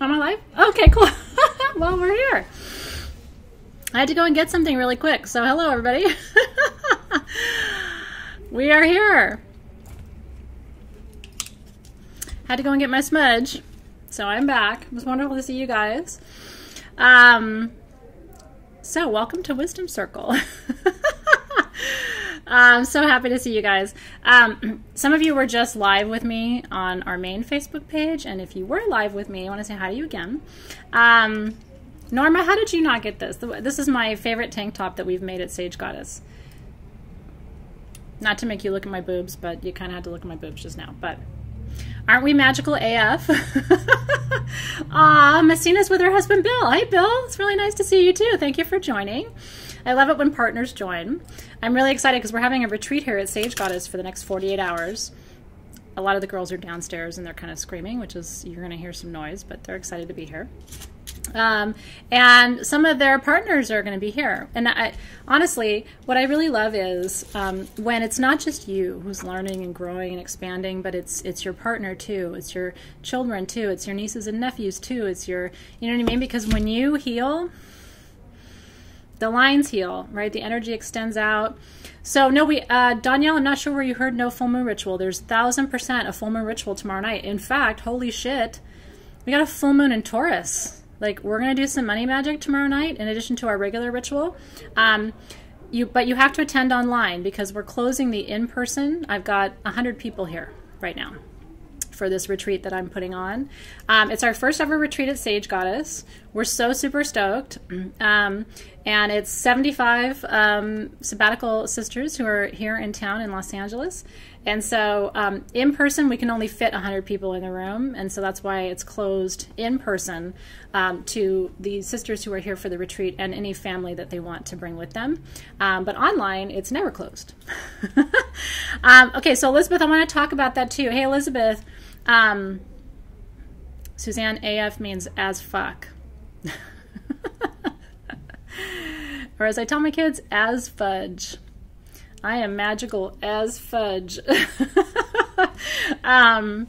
Am I live? Okay, cool. Well, we're here. I had to go and get something really quick. So hello, everybody. We are here. Had to go and get my smudge. So I'm back. It was wonderful to see you guys. So welcome to Wisdom Circle. I'm so happy to see you guys. Some of you were just live with me on our main Facebook page, and if you were live with me, I want to say hi to you again. Norma, how did you not get this? This is my favorite tank top that we've made at Sage Goddess. Not to make you look at my boobs, but you kind of had to look at my boobs just now. But aren't we magical AF? Aw, Messina's with her husband Bill. Hey, Bill. It's really nice to see you too. Thank you for joining. I love it when partners join. I'm really excited because we're having a retreat here at Sage Goddess for the next 48 hours. A lot of the girls are downstairs and they're kind of screaming, which is, you're going to hear some noise, but they're excited to be here. And some of their partners are going to be here. And honestly, what I really love is when it's not just you who's learning and growing and expanding, but it's your partner too. It's your children too. It's your nieces and nephews too. It's your, you know what I mean? Because when you heal, the lines heal, right? The energy extends out. So no, Danielle, I'm not sure where you heard no full moon ritual. There's 1000% a full moon ritual tomorrow night. In fact, holy shit, we got a full moon in Taurus. Like, we're going to do some money magic tomorrow night in addition to our regular ritual. But you have to attend online because we're closing the in-person. I've got 100 people here right now for this retreat that I'm putting on. It's our first ever retreat at Sage Goddess. We're so super stoked. And it's 75 sabbatical sisters who are here in town in Los Angeles. And so in person, we can only fit 100 people in the room. And so that's why it's closed in person to the sisters who are here for the retreat and any family that they want to bring with them. But online, it's never closed. Okay, so Elizabeth, I want to talk about that too. Hey, Elizabeth. Suzanne, AF means as fuck. Or as I tell my kids, as fudge. I am magical as fudge. So I'm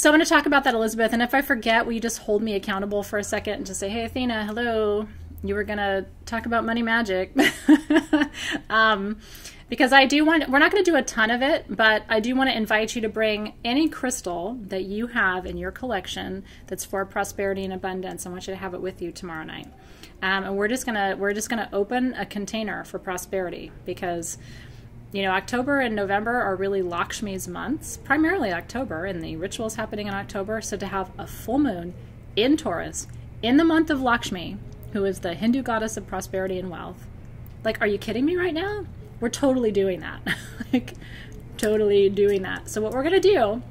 going to talk about that, Elizabeth. And if I forget, will you just hold me accountable for a second and just say, hey, Athena, hello. You were going to talk about money magic. Because I do want, we're not going to do a ton of it, but I do want to invite you to bring any crystal that you have in your collection that's for prosperity and abundance. I want you to have it with you tomorrow night. And we're just gonna open a container for prosperity because, you know, October and November are really Lakshmi's months, primarily October, and the rituals happening in October. So to have a full moon in Taurus in the month of Lakshmi, who is the Hindu goddess of prosperity and wealth, like, are you kidding me right now? We're totally doing that. Like, totally doing that. So what we're gonna do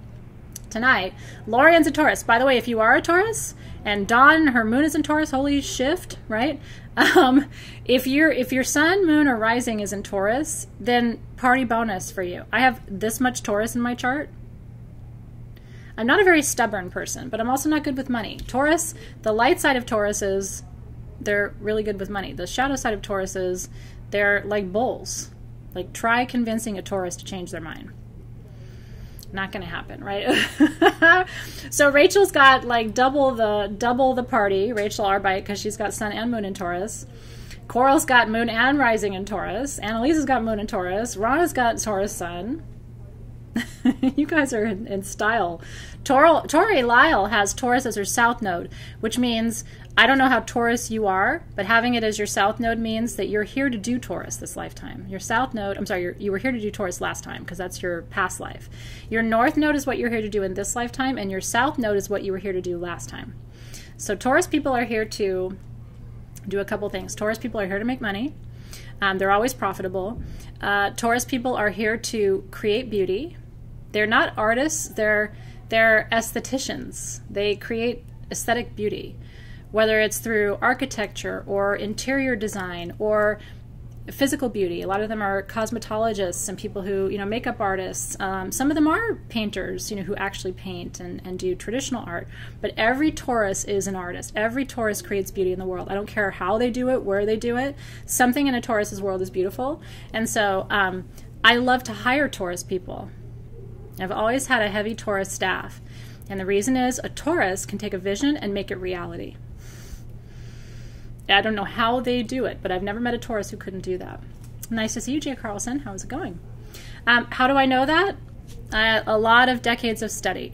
tonight, Lorian's a Taurus. By the way, if you are a Taurus, and Dawn, her moon is in Taurus, holy shift, right? If your sun, moon, or rising is in Taurus, then party bonus for you. I have this much Taurus in my chart. I'm not a very stubborn person, but I'm also not good with money. Taurus, the light side of Taurus is, they're really good with money. The shadow side of Taurus is, they're like bulls. Like, try convincing a Taurus to change their mind. Not going to happen, right? So Rachel's got like double the party, Rachel Arbite, because she's got sun and moon in Taurus. Coral's got moon and rising in Taurus. Annalisa's got moon in Taurus. Rana's got Taurus sun. You guys are in style. Tori Lyle has Taurus as her south node, which means, I don't know how Taurus you are, but having it as your south node means that you're here to do Taurus this lifetime. Your south node, I'm sorry, you were here to do Taurus last time because that's your past life. Your north node is what you're here to do in this lifetime, and your south node is what you were here to do last time. So Taurus people are here to do a couple things. Taurus people are here to make money. They're always profitable. Taurus people are here to create beauty. They're not artists, they're aestheticians. They create aesthetic beauty, whether it's through architecture or interior design or physical beauty. A lot of them are cosmetologists and people who, you know, makeup artists. Some of them are painters, you know, who actually paint and do traditional art. But every Taurus is an artist. Every Taurus creates beauty in the world. I don't care how they do it, where they do it. Something in a Taurus's world is beautiful. And so I love to hire Taurus people. I've always had a heavy Taurus staff. And the reason is a Taurus can take a vision and make it reality. I don't know how they do it, but I've never met a Taurus who couldn't do that. Nice to see you, Jay Carlson. How's it going? How do I know that? A lot of decades of study.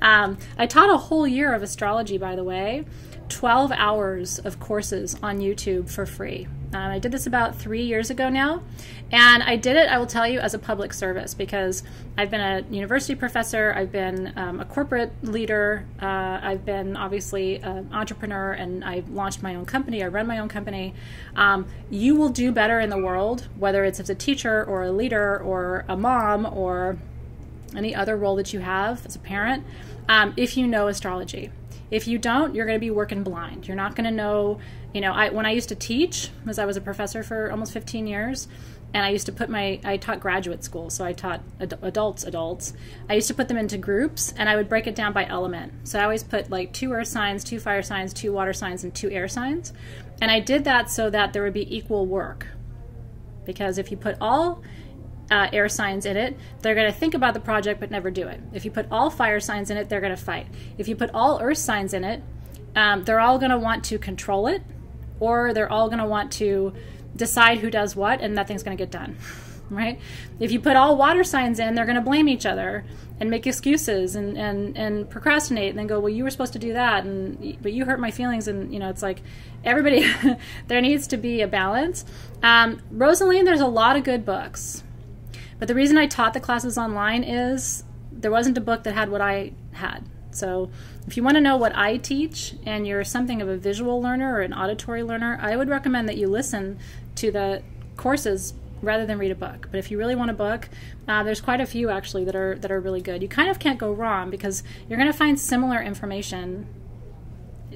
I taught a whole year of astrology, by the way, 12 hours of courses on YouTube for free. I did this about 3 years ago now, and I did it, I will tell you, as a public service, because I've been a university professor, I've been a corporate leader, I've been obviously an entrepreneur, and I've launched my own company, I run my own company. You will do better in the world, whether it's as a teacher or a leader or a mom or any other role that you have as a parent, if you know astrology. If you don't, you're going to be working blind. You're not going to know, when I used to teach, as I was a professor for almost 15 years, and I used to I taught graduate school, so I taught adults. I used to put them into groups, and I would break it down by element. So I always put like 2 earth signs, 2 fire signs, 2 water signs, and 2 air signs. And I did that so that there would be equal work. Because if you put all air signs in it, they're going to think about the project but never do it. If you put all fire signs in it, they're going to fight. If you put all earth signs in it, they're all going to want to control it, or they're all going to want to decide who does what, and nothing's going to get done, right? If you put all water signs in, they're going to blame each other and make excuses and procrastinate and then go, well, you were supposed to do that, but you hurt my feelings, and it's like everybody, there needs to be a balance. Rosaline, there's a lot of good books. But the reason I taught the classes online is there wasn't a book that had what I had. So if you want to know what I teach and you're something of a visual learner or an auditory learner, I would recommend that you listen to the courses rather than read a book. But if you really want a book, there's quite a few actually that are really good. You kind of can't go wrong because you're going to find similar information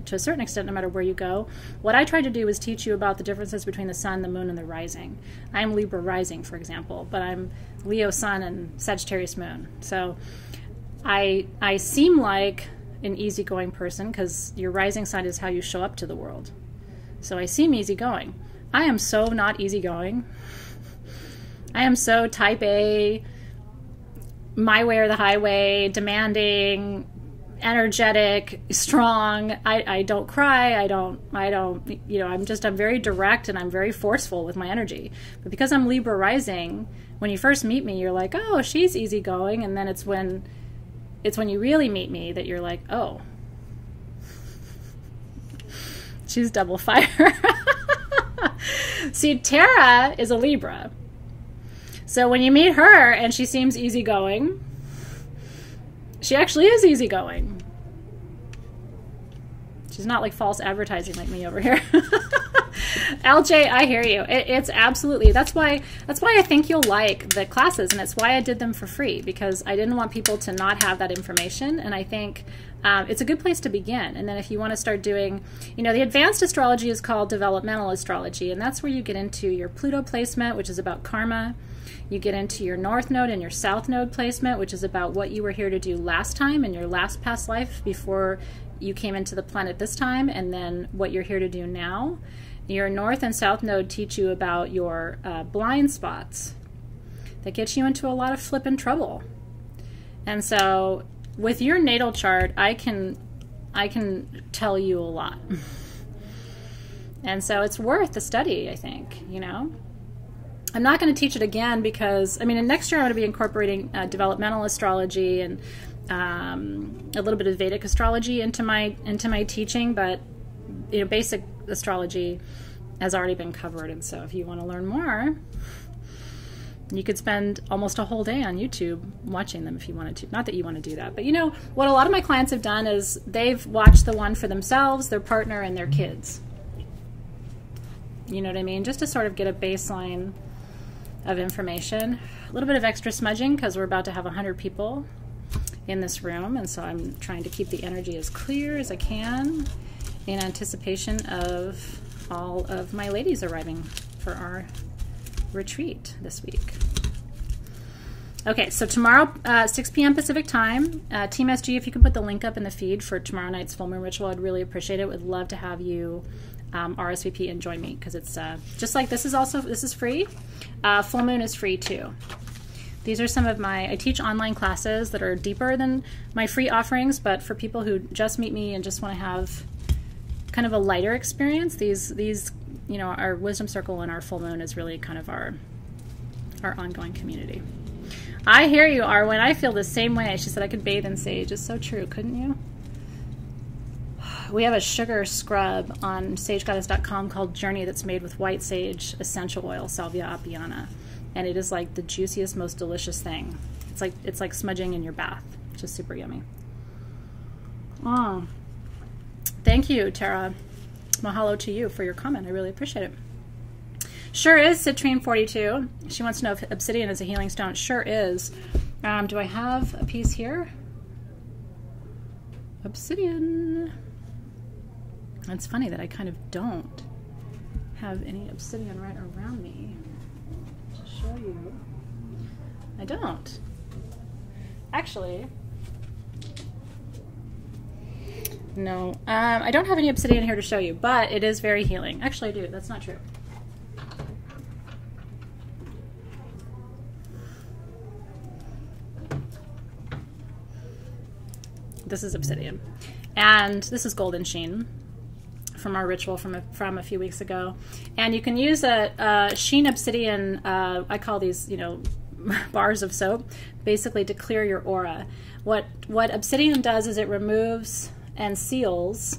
to a certain extent no matter where you go. What I tried to do was teach you about the differences between the sun, the moon, and the rising. I'm Libra rising, for example, but I'm Leo sun and Sagittarius moon. So I seem like an easygoing person because your rising sign is how you show up to the world. So I seem easygoing. I am so not easygoing. I am so type A, my way or the highway, demanding, energetic, strong. I don't cry. I'm very direct and I'm very forceful with my energy. But because I'm Libra rising, when you first meet me, you're like, oh, she's easygoing. And then it's when you really meet me that you're like, oh, she's double fire. See, Tara is a Libra. So when you meet her and she seems easygoing, she actually is easygoing. She's not like false advertising like me over here. LJ, I hear you. It's absolutely, that's why I think you'll like the classes, and it's why I did them for free, because I didn't want people to not have that information, and I think it's a good place to begin. And then if you want to start doing, the advanced astrology is called Developmental Astrology, and that's where you get into your Pluto placement, which is about karma. You get into your North Node and your South Node placement, which is about what you were here to do last time in your last past life before you came into the planet this time, and then what you're here to do now. Your North and South Node teach you about your blind spots that get you into a lot of flippin' trouble. And so with your natal chart, I can tell you a lot. And so it's worth the study, I think, I'm not going to teach it again because, next year I'm going to be incorporating developmental astrology and a little bit of Vedic astrology into my teaching, but basic astrology has already been covered. And so if you want to learn more, you could spend almost a whole day on YouTube watching them if you wanted to. Not that you want to do that, but what a lot of my clients have done is they've watched the one for themselves, their partner, and their kids. You know what I mean? Just to sort of get a baseline of information. A little bit of extra smudging because we're about to have 100 people in this room, and so I'm trying to keep the energy as clear as I can in anticipation of all of my ladies arriving for our retreat this week. Okay, so tomorrow, 6 p.m. Pacific time, Team SG, if you could put the link up in the feed for tomorrow night's full moon ritual, I'd really appreciate it. Would love to have you RSVP and join me, because it's just like this is free. Full moon is free too. These are some of I teach online classes that are deeper than my free offerings, but for people who just meet me and just want to have kind of a lighter experience, these you know, our Wisdom Circle and our full moon is really kind of our ongoing community. I hear you, Arwen. I feel the same way. She said I could bathe in sage. It's so true, couldn't you? We have a sugar scrub on sagegoddess.com called Journey that's made with white sage essential oil, Salvia apiana. And it is like the juiciest, most delicious thing. It's like smudging in your bath. It's just super yummy. Oh, thank you, Tara. Mahalo to you for your comment. I really appreciate it. Sure is, Citrine42. She wants to know if obsidian is a healing stone. Sure is. Do I have a piece here? Obsidian. It's funny that I kind of don't have any obsidian right around me. Show you. I don't. Actually, no. I don't have any obsidian here to show you, but it is very healing. Actually, I do. That's not true. This is obsidian. And this is golden sheen from our ritual from a few weeks ago. And you can use a sheen obsidian, I call these, you know, bars of soap, basically to clear your aura. What obsidian does is it removes and seals,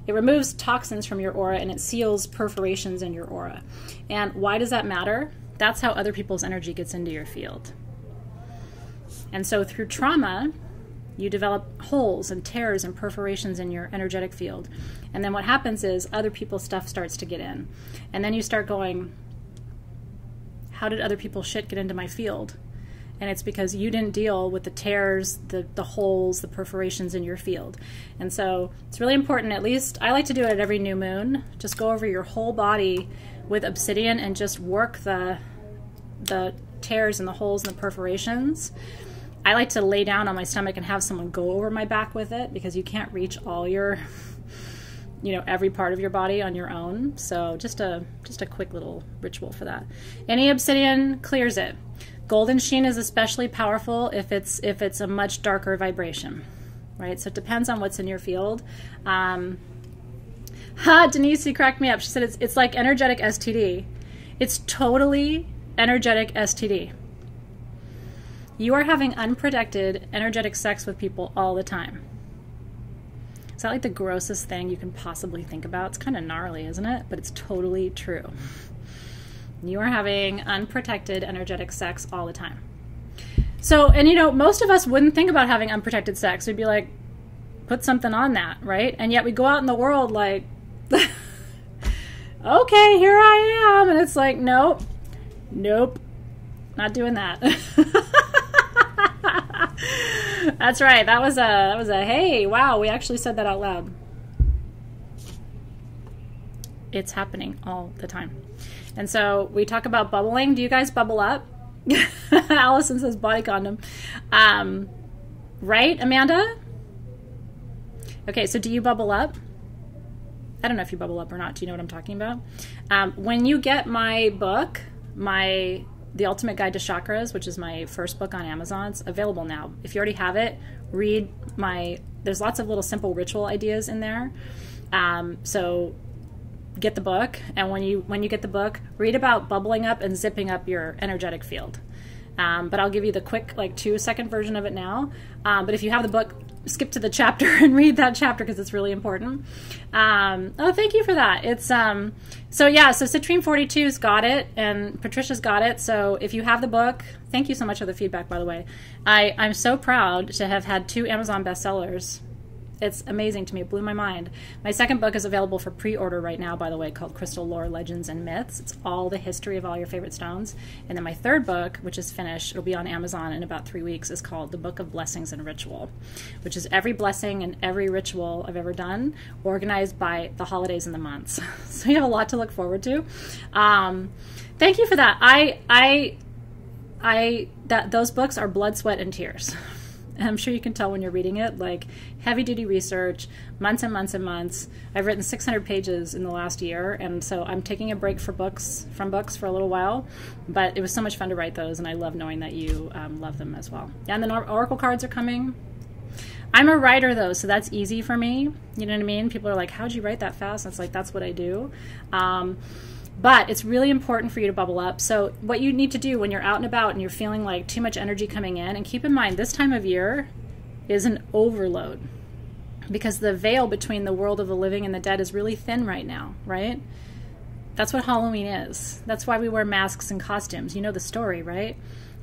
it removes toxins from your aura and it seals perforations in your aura. And why does that matter? That's how other people's energy gets into your field. And so through trauma, you develop holes and tears and perforations in your energetic field. And then what happens is other people's stuff starts to get in. And then you start going, how did other people's shit get into my field? And it's because you didn't deal with the tears, the holes, the perforations in your field. And so it's really important, at least I like to do it at every new moon. Just go over your whole body with obsidian and just work the tears and the holes and the perforations. I like to lay down on my stomach and have someone go over my back with it because you can't reach all your, you know, every part of your body on your own. So just a quick little ritual for that. Any obsidian clears it. Golden sheen is especially powerful if it's a much darker vibration, right? So it depends on what's in your field. Denise, you cracked me up. She said it's like energetic STD. It's totally energetic STD. You are having unprotected energetic sex with people all the time. Is that like the grossest thing you can possibly think about? It's kind of gnarly, isn't it? But it's totally true. You are having unprotected energetic sex all the time. So, and you know, most of us wouldn't think about having unprotected sex. We'd be like, put something on that, right? And yet we go out in the world like, okay, here I am. And it's like, nope, not doing that. That's right. That was a hey, wow, we actually said that out loud. It's happening all the time. And so we talk about bubbling. Do you guys bubble up? Allison says body condom. Right, Amanda? Okay, so do you bubble up? I don't know if you bubble up or not. Do you know what I'm talking about? When you get my book, The Ultimate Guide to Chakras, which is my first book on Amazon, it's available now. If you already have it, read there's lots of little simple ritual ideas in there. So get the book, and when you get the book, read about bubbling up and zipping up your energetic field. But I'll give you the quick, like 2-second version of it now. But if you have the book, skip to the chapter and read that chapter because it's really important. Oh, thank you for that. It's so yeah, so Citrine42's got it and Patricia's got it. So if you have the book, thank you so much for the feedback, by the way. I'm so proud to have had 2 Amazon bestsellers. It's amazing to me. It blew my mind. My second book is available for pre-order right now, by the way, called Crystal Lore, Legends, and Myths. It's all the history of all your favorite stones. And then my third book, which is finished, it'll be on Amazon in about 3 weeks, is called The Book of Blessings and Ritual, which is every blessing and every ritual I've ever done, organized by the holidays and the months. So you have a lot to look forward to. Thank you for that. Those books are blood, sweat, and tears. I'm sure you can tell when you're reading it, like heavy duty research, months and months and months. I've written 600 pages in the last year, and so I'm taking a break from books for a little while, but it was so much fun to write those, and I love knowing that you love them as well. Yeah, and the oracle cards are coming. I'm a writer though, so that's easy for me. You know what I mean? People are like, how'd you write that fast? And it's like, that's what I do. But it's really important for you to bubble up. So what you need to do when you're out and about and you're feeling like too much energy coming in, and keep in mind this time of year is an overload because the veil between the world of the living and the dead is really thin right now, right? That's what Halloween is. That's why we wear masks and costumes. You know the story, right?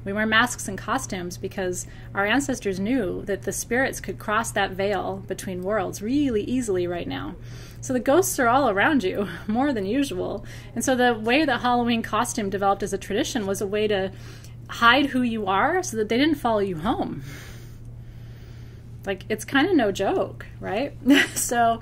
We wear masks and costumes because our ancestors knew that the spirits could cross that veil between worlds really easily right now. So the ghosts are all around you more than usual. And so the way that Halloween costume developed as a tradition was a way to hide who you are so that they didn't follow you home. Like, it's kind of no joke, right? So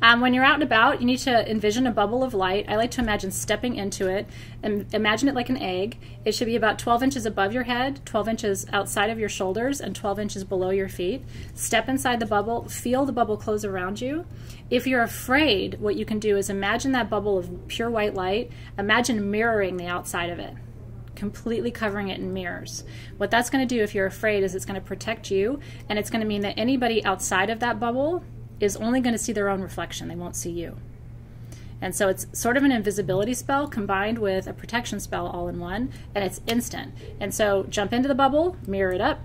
when you're out and about, you need to envision a bubble of light. I like to imagine stepping into it and imagine it like an egg. It should be about 12 inches above your head, 12 inches outside of your shoulders, and 12 inches below your feet. Step inside the bubble, feel the bubble close around you. If you're afraid, what you can do is imagine that bubble of pure white light. Imagine mirroring the outside of it, completely covering it in mirrors. What that's going to do if you're afraid is it's going to protect you, and it's going to mean that anybody outside of that bubble is only going to see their own reflection. They won't see you. And so it's sort of an invisibility spell combined with a protection spell all in one, and it's instant. And so jump into the bubble, mirror it up.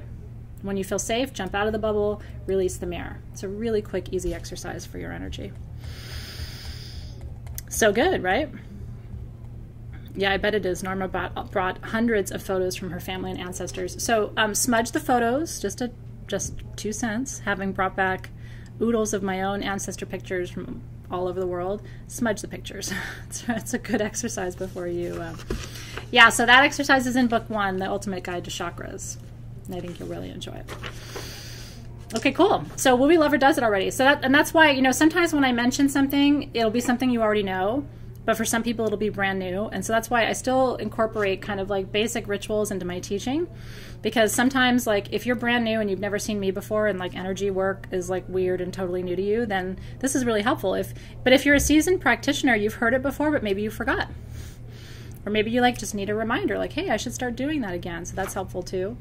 When you feel safe, jump out of the bubble, release the mirror. It's a really quick, easy exercise for your energy. So good, right? Yeah, I bet it is. Norma brought hundreds of photos from her family and ancestors. So smudge the photos, just 2 cents, having brought back oodles of my own ancestor pictures from all over the world. Smudge the pictures. It's a good exercise before you... Yeah, so that exercise is in book 1, The Ultimate Guide to Chakras. And I think you'll really enjoy it. Okay, cool. So Will Be Lover does it already. So that's why, you know, sometimes when I mention something, it'll be something you already know. But for some people, it'll be brand new. And so that's why I still incorporate kind of like basic rituals into my teaching. Because sometimes, like, if you're brand new and you've never seen me before and, like, energy work is, like, weird and totally new to you, then this is really helpful. But if you're a seasoned practitioner, you've heard it before, but maybe you forgot. Or maybe you, like, just need a reminder, like, hey, I should start doing that again. So that's helpful, too.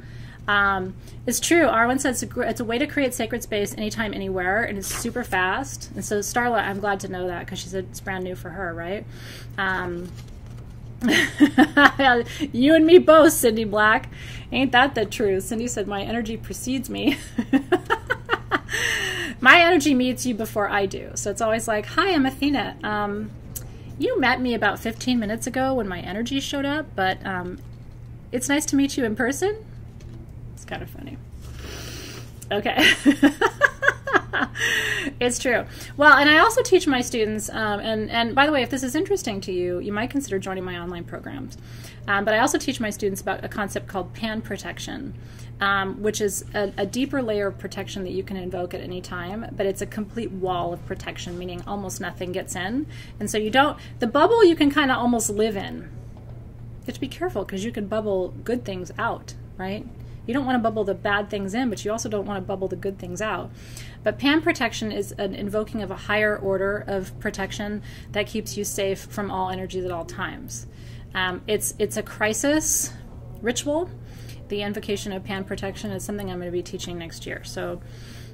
It's true. Arwen says it's a way to create sacred space anytime, anywhere, and it's super fast. And so Starla, I'm glad to know that because she said it's brand new for her, right? You and me both, Cindy Black. Ain't that the truth? Cindy said, my energy precedes me. My energy meets you before I do. So it's always like, hi, I'm Athena. You met me about 15 minutes ago when my energy showed up, but it's nice to meet you in person. It's kind of funny. Okay. It's true. Well, and I also teach my students, and by the way, if this is interesting to you, you might consider joining my online programs. But I also teach my students about a concept called pan protection, which is a deeper layer of protection that you can invoke at any time, but it's a complete wall of protection, meaning almost nothing gets in. And so the bubble you can kind of almost live in. You have to be careful because you can bubble good things out, right? You don't want to bubble the bad things in, but you also don't want to bubble the good things out. But pan protection is an invoking of a higher order of protection that keeps you safe from all energies at all times. It's a crisis ritual. The invocation of pan protection is something I'm going to be teaching next year. So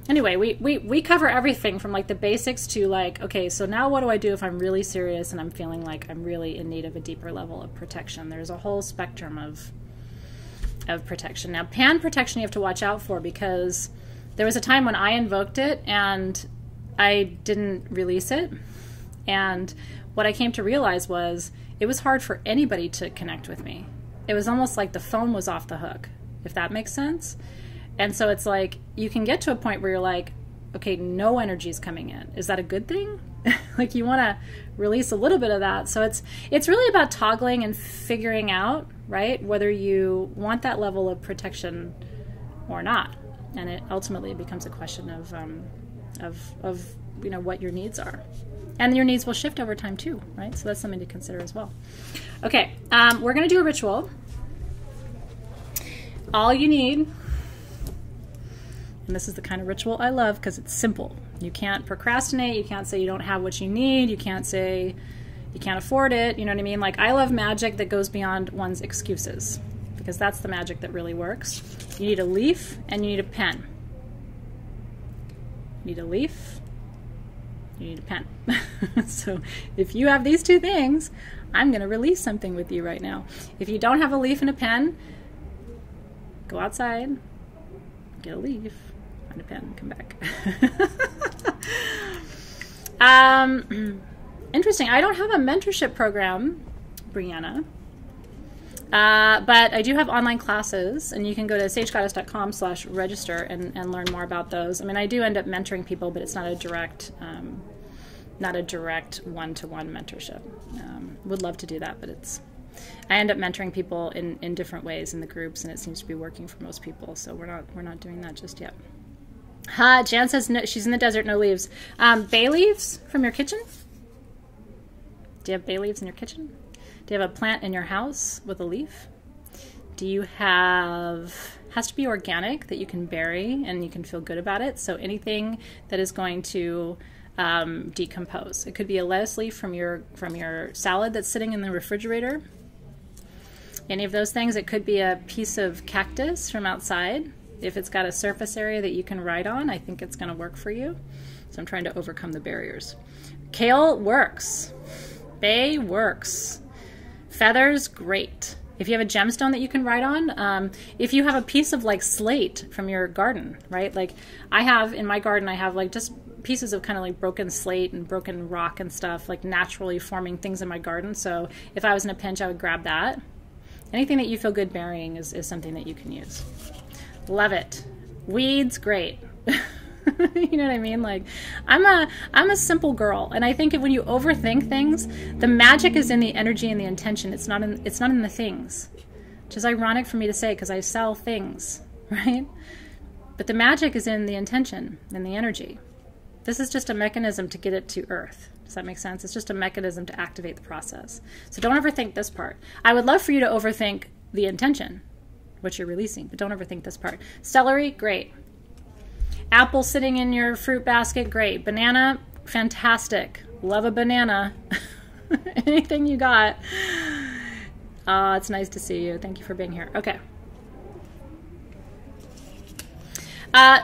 anyway, we cover everything from like the basics to like, okay, so now what do I do if I'm really serious and I'm feeling like I'm really in need of a deeper level of protection? There's a whole spectrum of protection. Now, pan protection you have to watch out for because there was a time when I invoked it and I didn't release it. And what I came to realize was it was hard for anybody to connect with me. It was almost like the phone was off the hook, if that makes sense. And so it's like you can get to a point where you're like, okay, no energy is coming in. Is that a good thing? Like you want to release a little bit of that. So it's really about toggling and figuring out, right, whether you want that level of protection or not. And it ultimately becomes a question of you know what your needs are. And your needs will shift over time too, right? So that's something to consider as well. Okay, we're going to do a ritual. All you need, And this is the kind of ritual I love because it's simple. You can't procrastinate. You can't say you don't have what you need. You can't say you can't afford it. You know what I mean? Like, I love magic that goes beyond one's excuses, because that's the magic that really works. You need a leaf and you need a pen. You need a leaf, you need a pen. So if you have these two things, I'm going to release something with you right now. If you don't have a leaf and a pen, go outside, get a leaf, find a pen, come back. Interesting. I don't have a mentorship program, Brianna. But I do have online classes, and you can go to sagegoddess.com/register and learn more about those. I mean, I do end up mentoring people, but it's not a direct one-to-one mentorship. Would love to do that, but I end up mentoring people in different ways in the groups, and it seems to be working for most people. So we're not doing that just yet. Jan says no, she's in the desert, no leaves. Bay leaves from your kitchen? Do you have bay leaves in your kitchen? Do you have a plant in your house with a leaf? Do you have, has to be organic, that you can bury and you can feel good about it. So anything that is going to decompose. It could be a lettuce leaf from your salad that's sitting in the refrigerator. Any of those things. It could be a piece of cactus from outside. If it's got a surface area that you can write on, I think it's going to work for you. So I'm trying to overcome the barriers. Kale works. Bay works. Feathers, great. If you have a gemstone that you can write on, if you have a piece of like slate from your garden, right? Like I have in my garden, I have like just pieces of kind of like broken slate and broken rock and stuff, like naturally forming things in my garden. So if I was in a pinch, I would grab that. Anything that you feel good burying is something that you can use. Love it. Weeds, great. You know what I mean? Like, I'm a simple girl, and I think when you overthink things, the magic is in the energy and the intention. It's not in the things, which is ironic for me to say because I sell things, right? But the magic is in the intention and the energy. This is just a mechanism to get it to earth. Does that make sense? It's just a mechanism to activate the process. So don't overthink this part. I would love for you to overthink the intention, what you're releasing, but don't overthink this part. Celery, great. Apple sitting in your fruit basket, great. Banana, fantastic. Love a banana. Anything you got. It's nice to see you. Thank you for being here. Okay.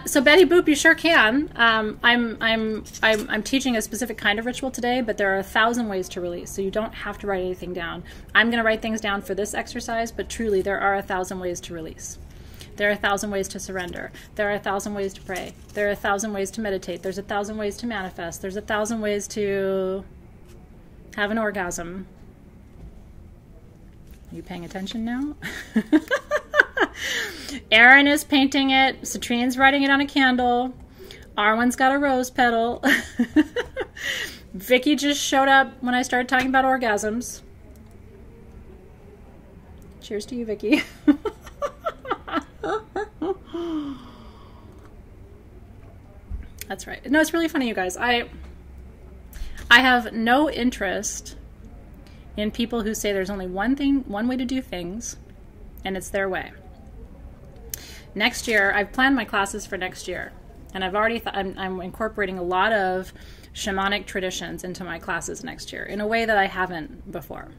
So Betty Boop, you sure can. I'm teaching a specific kind of ritual today, but there are 1,000 ways to release, so you don't have to write anything down. I'm going to write things down for this exercise, but truly there are 1,000 ways to release. There are 1,000 ways to surrender. There are 1,000 ways to pray. There are 1,000 ways to meditate. There's 1,000 ways to manifest. There's 1,000 ways to have an orgasm. Are you paying attention now? Erin is painting it. Citrine's writing it on a candle. Arwen's got a rose petal. Vicky just showed up when I started talking about orgasms. Cheers to you, Vicky. That's right. No, it's really funny, you guys. I have no interest in people who say there's only one way to do things, and it's their way. Next year, I've planned my classes for next year, and I've already I'm incorporating a lot of shamanic traditions into my classes next year in a way that I haven't before.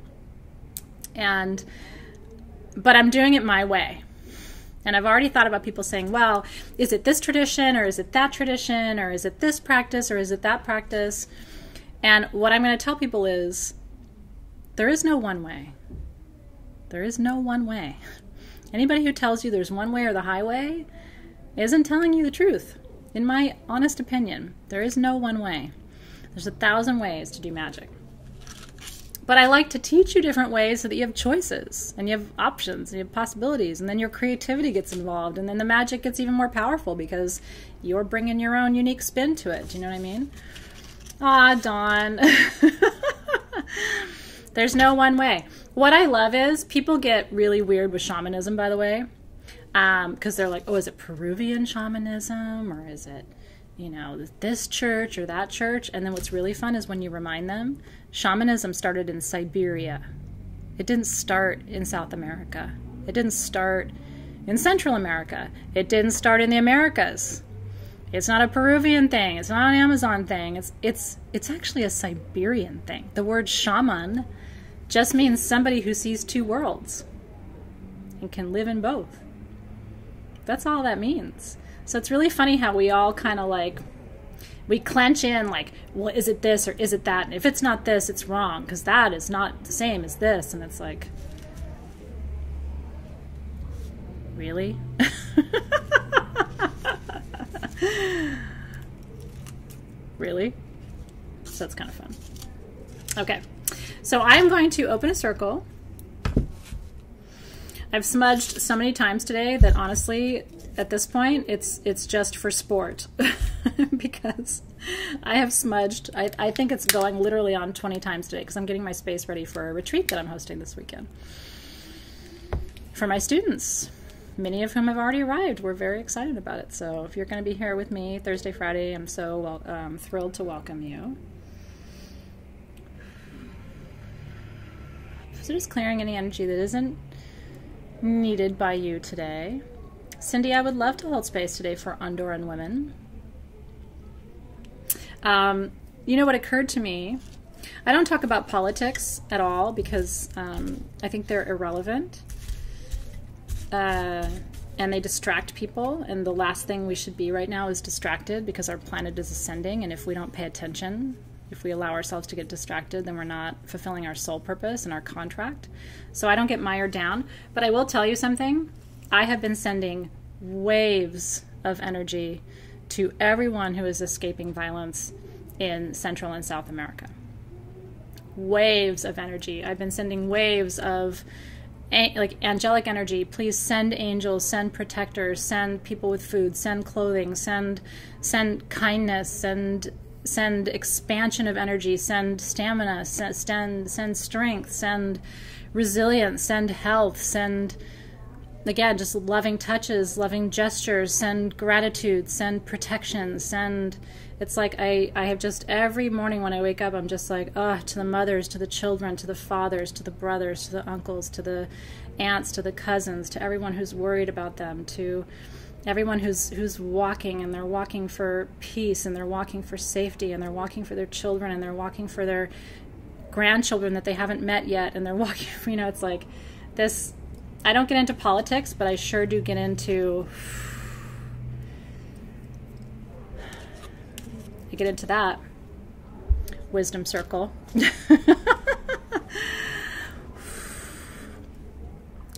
But I'm doing it my way. And I've already thought about people saying, well, is it this tradition, or is it that tradition, or is it this practice, or is it that practice? And what I'm going to tell people is, there is no one way. There is no one way. Anybody who tells you there's one way or the highway isn't telling you the truth. In my honest opinion, there is no one way. There's 1,000 ways to do magic. But I like to teach you different ways so that you have choices and you have options and you have possibilities, and then your creativity gets involved, and then the magic gets even more powerful because you're bringing your own unique spin to it. Do you know what I mean? Aw, Dawn. There's no one way. What I love is people get really weird with shamanism, by the way, because they're like, oh, is it Peruvian shamanism, or is it, you know, this church or that church? And then what's really fun is when you remind them, shamanism started in Siberia. It didn't start in South America. It didn't start in Central America. It didn't start in the Americas. It's not a Peruvian thing. It's not an Amazon thing. It's actually a Siberian thing. The word shaman just means somebody who sees two worlds and can live in both. That's all that means. So it's really funny how we all kind of like, we clench in like, well, is it this or is it that? And if it's not this, it's wrong because that is not the same as this. And it's like, really? Really? So that's kind of fun. Okay, so I'm going to open a circle. I've smudged so many times today that honestly, at this point, it's just for sport because I have smudged. I think it's going literally on 20 times today because I'm getting my space ready for a retreat that I'm hosting this weekend for my students, many of whom have already arrived. We're very excited about it. So if you're going to be here with me Thursday, Friday, I'm so thrilled to welcome you. So just clearing any energy that isn't needed by you today. Cindy, I would love to hold space today for Honduran women. You know what occurred to me? I don't talk about politics at all because I think they're irrelevant. And they distract people, and the last thing we should be right now is distracted because our planet is ascending, and if we don't pay attention, if we allow ourselves to get distracted, then we're not fulfilling our soul purpose and our contract. So I don't get mired down, but I will tell you something. I have been sending waves of energy to everyone who is escaping violence in Central and South America. Waves of energy. I've been sending waves of like angelic energy. Please send angels, send protectors, send people with food, send clothing, send kindness, send expansion of energy, send stamina, send strength, send resilience, send health, send, again, just loving touches, loving gestures, send gratitude, send protection, send. It's like I have just every morning when I wake up, I'm just like, to the mothers, to the children, to the fathers, to the brothers, to the uncles, to the aunts, to the cousins, to everyone who's worried about them, to everyone who's walking, and they're walking for peace, and they're walking for safety, and they're walking for their children, and they're walking for their grandchildren that they haven't met yet, and they're walking for, it's like this. I don't get into politics, but I sure do get into that wisdom circle.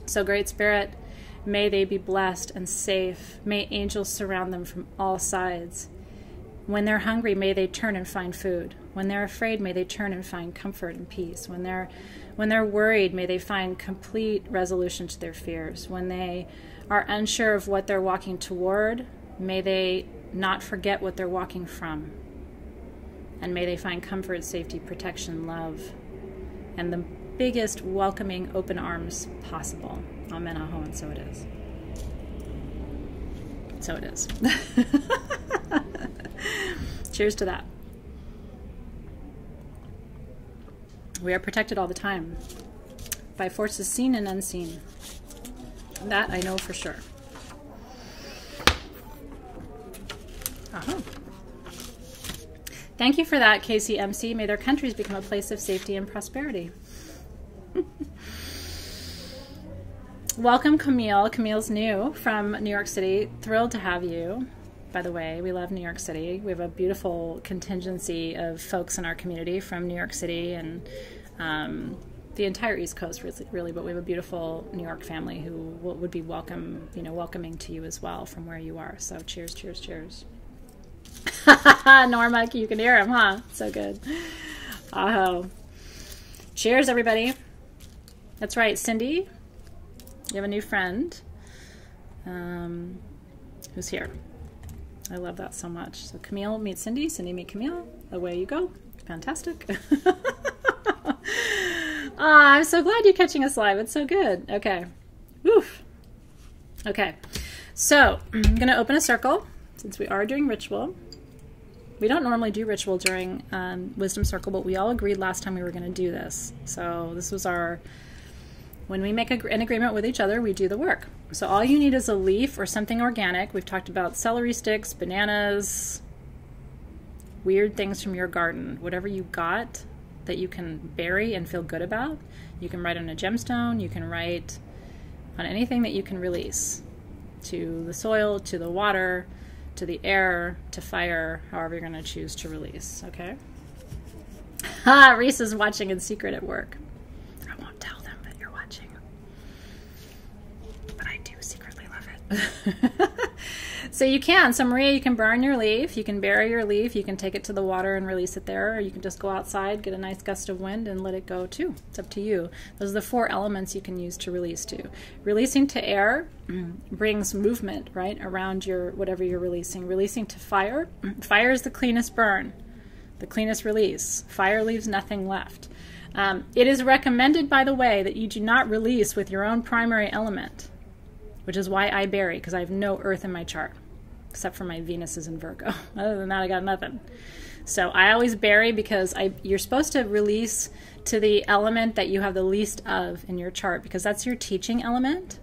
So Great Spirit, may they be blessed and safe. May angels surround them from all sides. When they're hungry, may they turn and find food. When they're afraid, may they turn and find comfort and peace. When they're worried, may they find complete resolution to their fears. When they are unsure of what they're walking toward, may they not forget what they're walking from. And may they find comfort, safety, protection, love, and the biggest welcoming open arms possible. Amen, aho, and so it is. So it is. Cheers to that. We are protected all the time by forces seen and unseen. That I know for sure. Uh-huh. Thank you for that, KCMC. May their countries become a place of safety and prosperity. Welcome, Camille. Camille's new from New York City. Thrilled to have you. By the way, we love New York City. We have a beautiful contingency of folks in our community from New York City and the entire East Coast, really. But we have a beautiful New York family who would be welcoming to you as well from where you are. So cheers, cheers, cheers. Norma, you can hear him, huh? So good. Aho. Cheers, everybody. That's right, Cindy. You have a new friend who's here. I love that so much. So Camille meet Cindy, Cindy meet Camille. Away you go. Fantastic. I'm so glad you're catching us live. It's so good. Okay. Woof. Okay. So I'm going to open a circle since we are doing ritual. We don't normally do ritual during Wisdom Circle, but we all agreed last time we were going to do this. So this was our When we make an agreement with each other, we do the work. So all you need is a leaf or something organic. We've talked about celery sticks, bananas, weird things from your garden. Whatever you got that you can bury and feel good about. You can write on a gemstone. You can write on anything that you can release. To the soil, to the water, to the air, to fire, however you're going to choose to release. Okay? Reese is watching in secret at work. I won't tell them that you're watching. But I do secretly love it. So you can. So Maria, you can burn your leaf. You can bury your leaf. You can take it to the water and release it there. Or you can just go outside, get a nice gust of wind, and let it go too. It's up to you. Those are the 4 elements you can use to release to. Releasing to air brings movement, right, around your whatever you're releasing. Releasing to fire. Fire is the cleanest burn. The cleanest release. Fire leaves nothing left. It is recommended, by the way, that you do not release with your own primary element, which is why I bury, because I have no earth in my chart, except for my Venus is in Virgo. Other than that, I got nothing. So I always bury because you're supposed to release to the element that you have the least of in your chart, because that's your teaching element.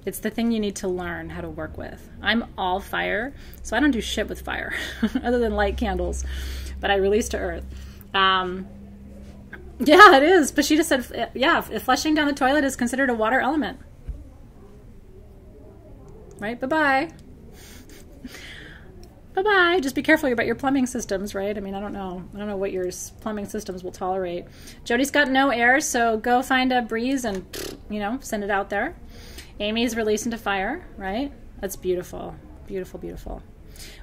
It's the thing you need to learn how to work with. I'm all fire, so I don't do shit with fire, other than light candles. But I release to earth. Yeah, it is. But she just said, yeah, if flushing down the toilet is considered a water element. Right? Bye-bye. Bye-bye. Just be careful about your plumbing systems, right? I mean, I don't know. I don't know what your plumbing systems will tolerate. Jody's got no air, so go find a breeze and, send it out there. Amy's releasing to fire, right? That's beautiful. Beautiful, beautiful.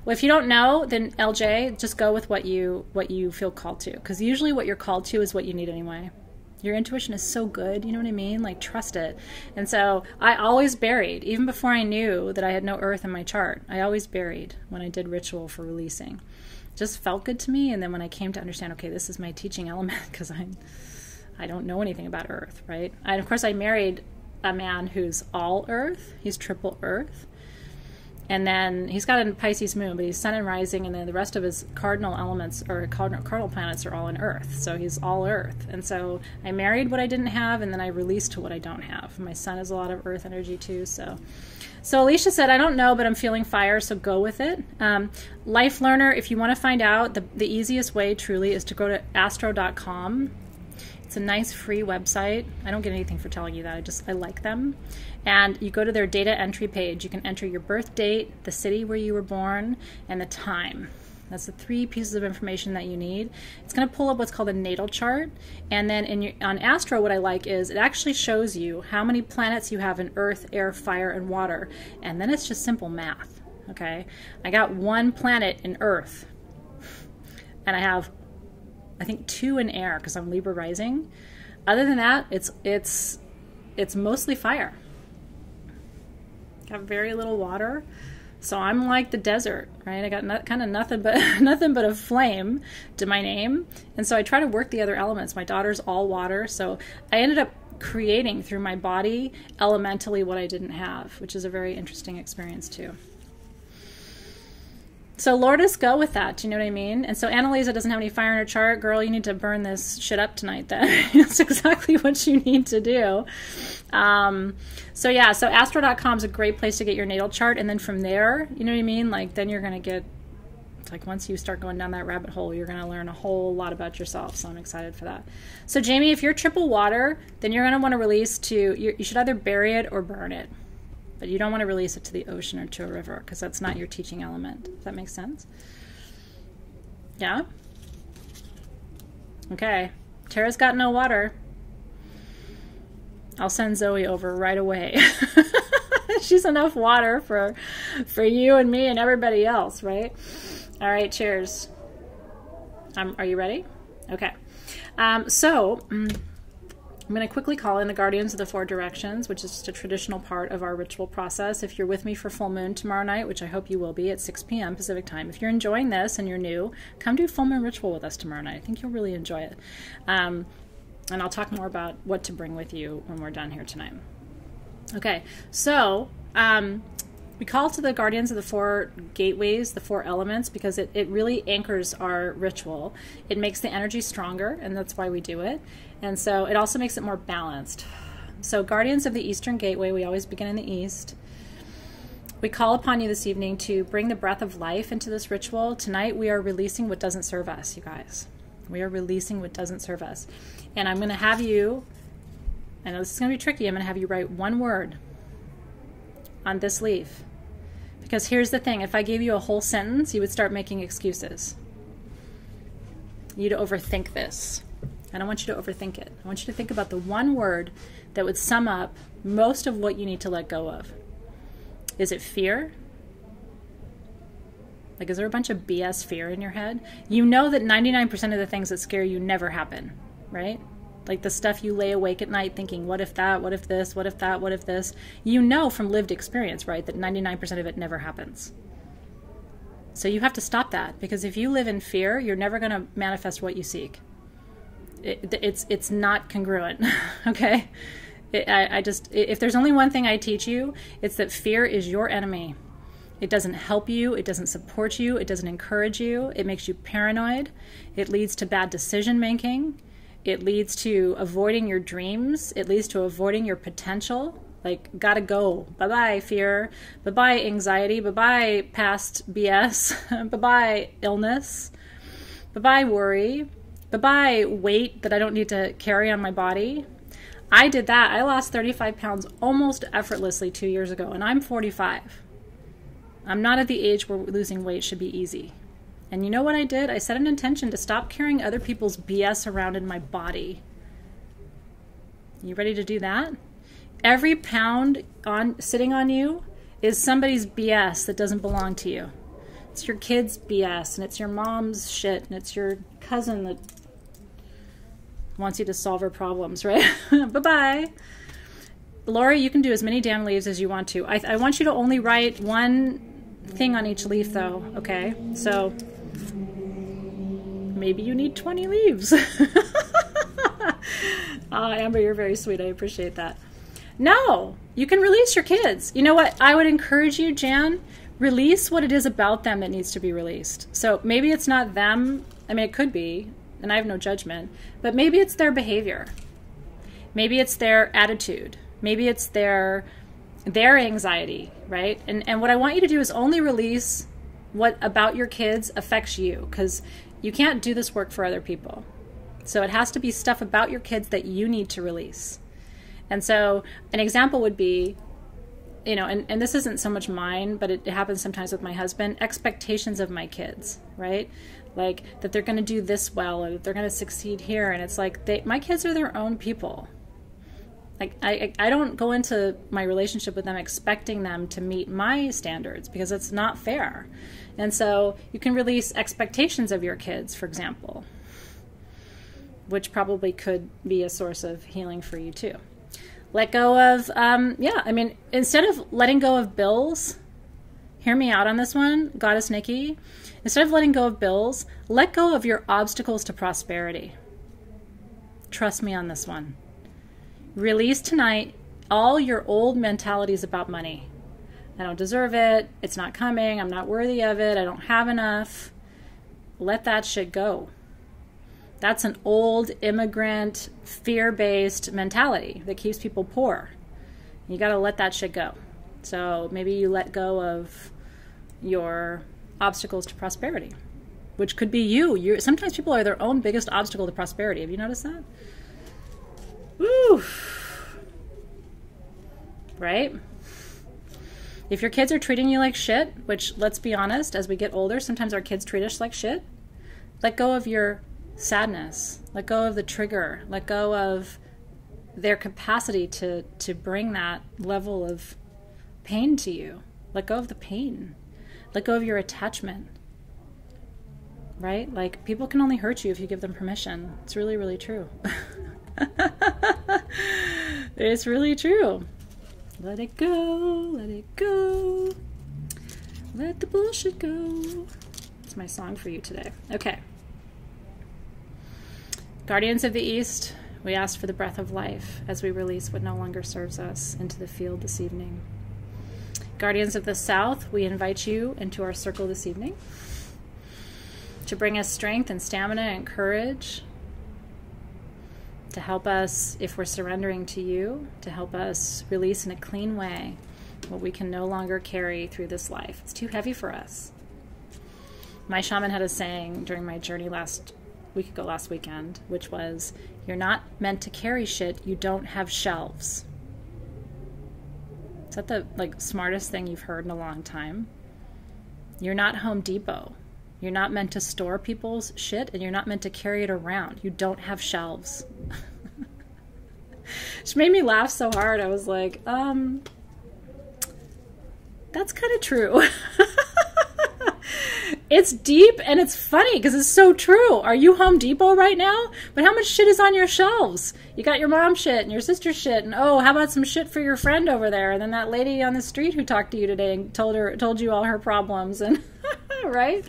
Well, if you don't know, then LJ, just go with what you feel called to. Because usually what you're called to is what you need anyway. Your intuition is so good, you know what I mean? Like, trust it. And so I always buried, even before I knew that I had no earth in my chart. I always buried when I did ritual for releasing. It just felt good to me. And then when I came to understand, okay, this is my teaching element, because I don't know anything about earth, right? And of course, I married a man who's all earth. He's triple earth. And then he's got a Pisces moon, but he's sun and rising, and then the rest of his cardinal elements or cardinal planets are all in earth. So he's all earth. And so I married what I didn't have, and then I released to what I don't have. My sun has a lot of earth energy too. So Alicia said, I don't know, but I'm feeling fire, so go with it. Life Learner, if you want to find out, the easiest way truly is to go to astro.com. It's a nice free website. I don't get anything for telling you that. I like them. And you go to their data entry page. You can enter your birth date, the city where you were born, and the time. That's the 3 pieces of information that you need. It's going to pull up what's called a natal chart. And then on Astro, what I like is it actually shows you how many planets you have in earth, air, fire, and water. And then it's just simple math. Okay? I got 1 planet in earth. And I have, I think, 2 in air because I'm Libra rising. Other than that, it's mostly fire. Got very little water, so I'm like the desert, right? I got kind of nothing but a flame to my name, and so I try to work the other elements. My daughter's all water, so I ended up creating through my body elementally what I didn't have, which is a very interesting experience too. So Lourdes, go with that. Do you know what I mean? And so Annalisa doesn't have any fire in her chart. Girl, you need to burn this shit up tonight then. That's exactly what you need to do. So astro.com is a great place to get your natal chart. And then from there, you know what I mean? Like, then you're going to get, like, once you start going down that rabbit hole, you're going to learn a whole lot about yourself. So I'm excited for that. So Jamie, if you're triple water, then you're going to want to release you should either bury it or burn it. But you don't want to release it to the ocean or to a river because that's not your teaching element. Does that make sense? Yeah? Okay. Tara's got no water. I'll send Zoe over right away. She's enough water for you and me and everybody else, right? All right, cheers. Are you ready? Okay. I'm going to quickly call in the Guardians of the 4 Directions, which is just a traditional part of our ritual process. If you're with me for full moon tomorrow night, which I hope you will be at 6 p.m. Pacific time, if you're enjoying this and you're new, come do full moon ritual with us tomorrow night. I think you'll really enjoy it. And I'll talk more about what to bring with you when we're done here tonight. Okay, so we call to the Guardians of the 4 gateways, the 4 elements, because it really anchors our ritual. It makes the energy stronger, and that's why we do it. And so it also makes it more balanced. So guardians of the Eastern Gateway, we always begin in the East. We call upon you this evening to bring the breath of life into this ritual. Tonight we are releasing what doesn't serve us, you guys. We are releasing what doesn't serve us. And I'm going to have you, I know this is going to be tricky, I'm going to have you write one word on this leaf. Because here's the thing, if I gave you a whole sentence, you would start making excuses. You'd overthink this. I don't want you to overthink it. I want you to think about the one word that would sum up most of what you need to let go of. Is it fear? Like, is there a bunch of BS fear in your head? You know that 99% of the things that scare you never happen, right? Like the stuff you lay awake at night thinking, what if that, what if this, what if that, what if this? You know from lived experience, right, that 99% of it never happens. So you have to stop that, because if you live in fear, you're never going to manifest what you seek. It's not congruent, okay? If there's only one thing I teach you, it's that fear is your enemy. It doesn't help you. It doesn't support you. It doesn't encourage you. It makes you paranoid. It leads to bad decision making. It leads to avoiding your dreams. It leads to avoiding your potential. Like, gotta go. Bye-bye, fear. Bye-bye, anxiety. Bye-bye, past BS. Bye-bye, illness. Bye-bye, worry. Bye-bye, weight that I don't need to carry on my body. I did that. I lost 35 pounds almost effortlessly 2 years ago, and I'm 45. I'm not at the age where losing weight should be easy. And you know what I did? I set an intention to stop carrying other people's BS around in my body. You ready to do that? Every pound sitting on you is somebody's BS that doesn't belong to you. It's your kid's BS, and it's your mom's shit, and it's your cousin that wants you to solve her problems, right? Bye-bye. Lori, you can do as many damn leaves as you want to. I want you to only write one thing on each leaf, though, okay? So maybe you need 20 leaves. Amber, you're very sweet. I appreciate that. No, you can release your kids. You know what? I would encourage you, Jan, release what it is about them that needs to be released. So maybe it's not them. I mean, it could be, and I have no judgment, but maybe it's their behavior. Maybe it's their attitude. Maybe it's their anxiety, right? And what I want you to do is only release what about your kids affects you, because you can't do this work for other people. So it has to be stuff about your kids that you need to release. And so an example would be, you know, and this isn't so much mine, but it happens sometimes with my husband, expectations of my kids, right? Like that they're going to do this well, or that they're going to succeed here. And it's like, my kids are their own people. Like I don't go into my relationship with them expecting them to meet my standards, because it's not fair. And so you can release expectations of your kids, for example, which probably could be a source of healing for you too. Let go of, instead of letting go of bills, hear me out on this one, Goddess Nikki. Instead of letting go of bills, let go of your obstacles to prosperity. Trust me on this one. Release tonight all your old mentalities about money. I don't deserve it. It's not coming. I'm not worthy of it. I don't have enough. Let that shit go. That's an old immigrant, fear-based mentality that keeps people poor. You got to let that shit go. So maybe you let go of your obstacles to prosperity, which could be you. Sometimes people are their own biggest obstacle to prosperity. Have you noticed that? Woo! Right? If your kids are treating you like shit, which, let's be honest, as we get older, sometimes our kids treat us like shit, let go of your sadness. Let go of the trigger. Let go of their capacity to bring that level of pain to you. Let go of the pain. Let go of your attachment. Right? Like, people can only hurt you if you give them permission. It's really, really true. It's really true. Let it go. Let it go. Let the bullshit go. It's my song for you today. Okay. Guardians of the East, we ask for the breath of life as we release what no longer serves us into the field this evening. Guardians of the South, we invite you into our circle this evening to bring us strength and stamina and courage to help us, if we're surrendering to you, to help us release in a clean way what we can no longer carry through this life. It's too heavy for us. My shaman had a saying during my journey last weekend, which was, you're not meant to carry shit you don't have shelves. Is that the smartest thing you've heard in a long time? You're not Home Depot. You're not meant to store people's shit, and you're not meant to carry it around. You don't have shelves. Which made me laugh so hard. I was like, that's kind of true. It's deep and it's funny because it's so true. Are you Home Depot right now? But how much shit is on your shelves? You got your mom's shit and your sister's shit, and oh, how about some shit for your friend over there? And then that lady on the street who talked to you today and told you all her problems, and right?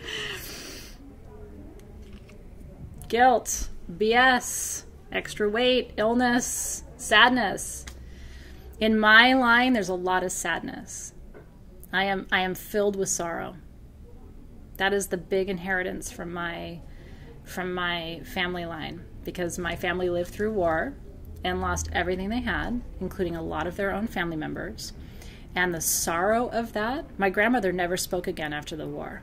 Guilt, BS, extra weight, illness, sadness. In my line, there's a lot of sadness. I am filled with sorrow. That is the big inheritance from my family line, because my family lived through war and lost everything they had, including a lot of their own family members. And the sorrow of that, my grandmother never spoke again after the war.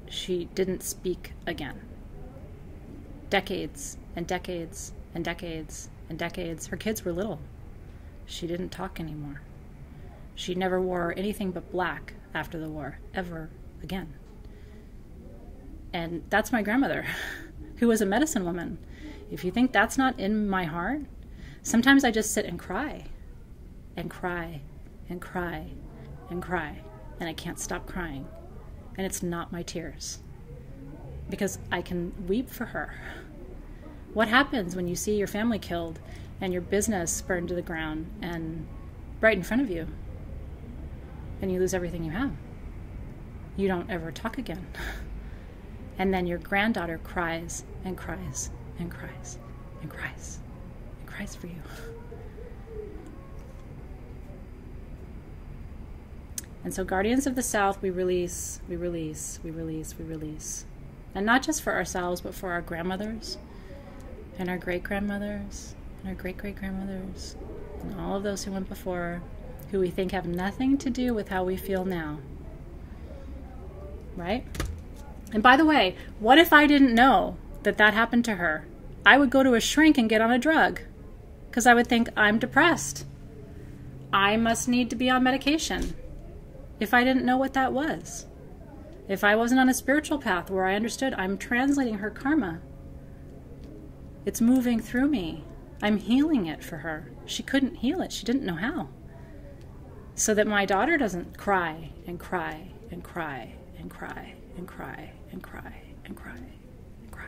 She didn't speak again. Decades and decades and decades and decades. Her kids were little. She didn't talk anymore. She never wore anything but black after the war, ever again. And that's my grandmother, who was a medicine woman. If you think that's not in my heart, sometimes I just sit and cry, and cry, and cry, and cry, and I can't stop crying. And it's not my tears, because I can weep for her. What happens when you see your family killed and your business burned to the ground and right in front of you? And you lose everything you have. You don't ever talk again. And then your granddaughter cries and cries and cries and cries and cries for you. And so Guardians of the South, we release, we release, we release, we release. And not just for ourselves, but for our grandmothers and our great-grandmothers and our great-great-grandmothers and all of those who went before, who we think have nothing to do with how we feel now. Right? And by the way, what if I didn't know that that happened to her? I would go to a shrink and get on a drug, because I would think I'm depressed. I must need to be on medication. If I didn't know what that was. If I wasn't on a spiritual path where I understood I'm translating her karma. It's moving through me. I'm healing it for her. She couldn't heal it. She didn't know how. So that my daughter doesn't cry and cry and cry and cry and cry and cry and cry and cry.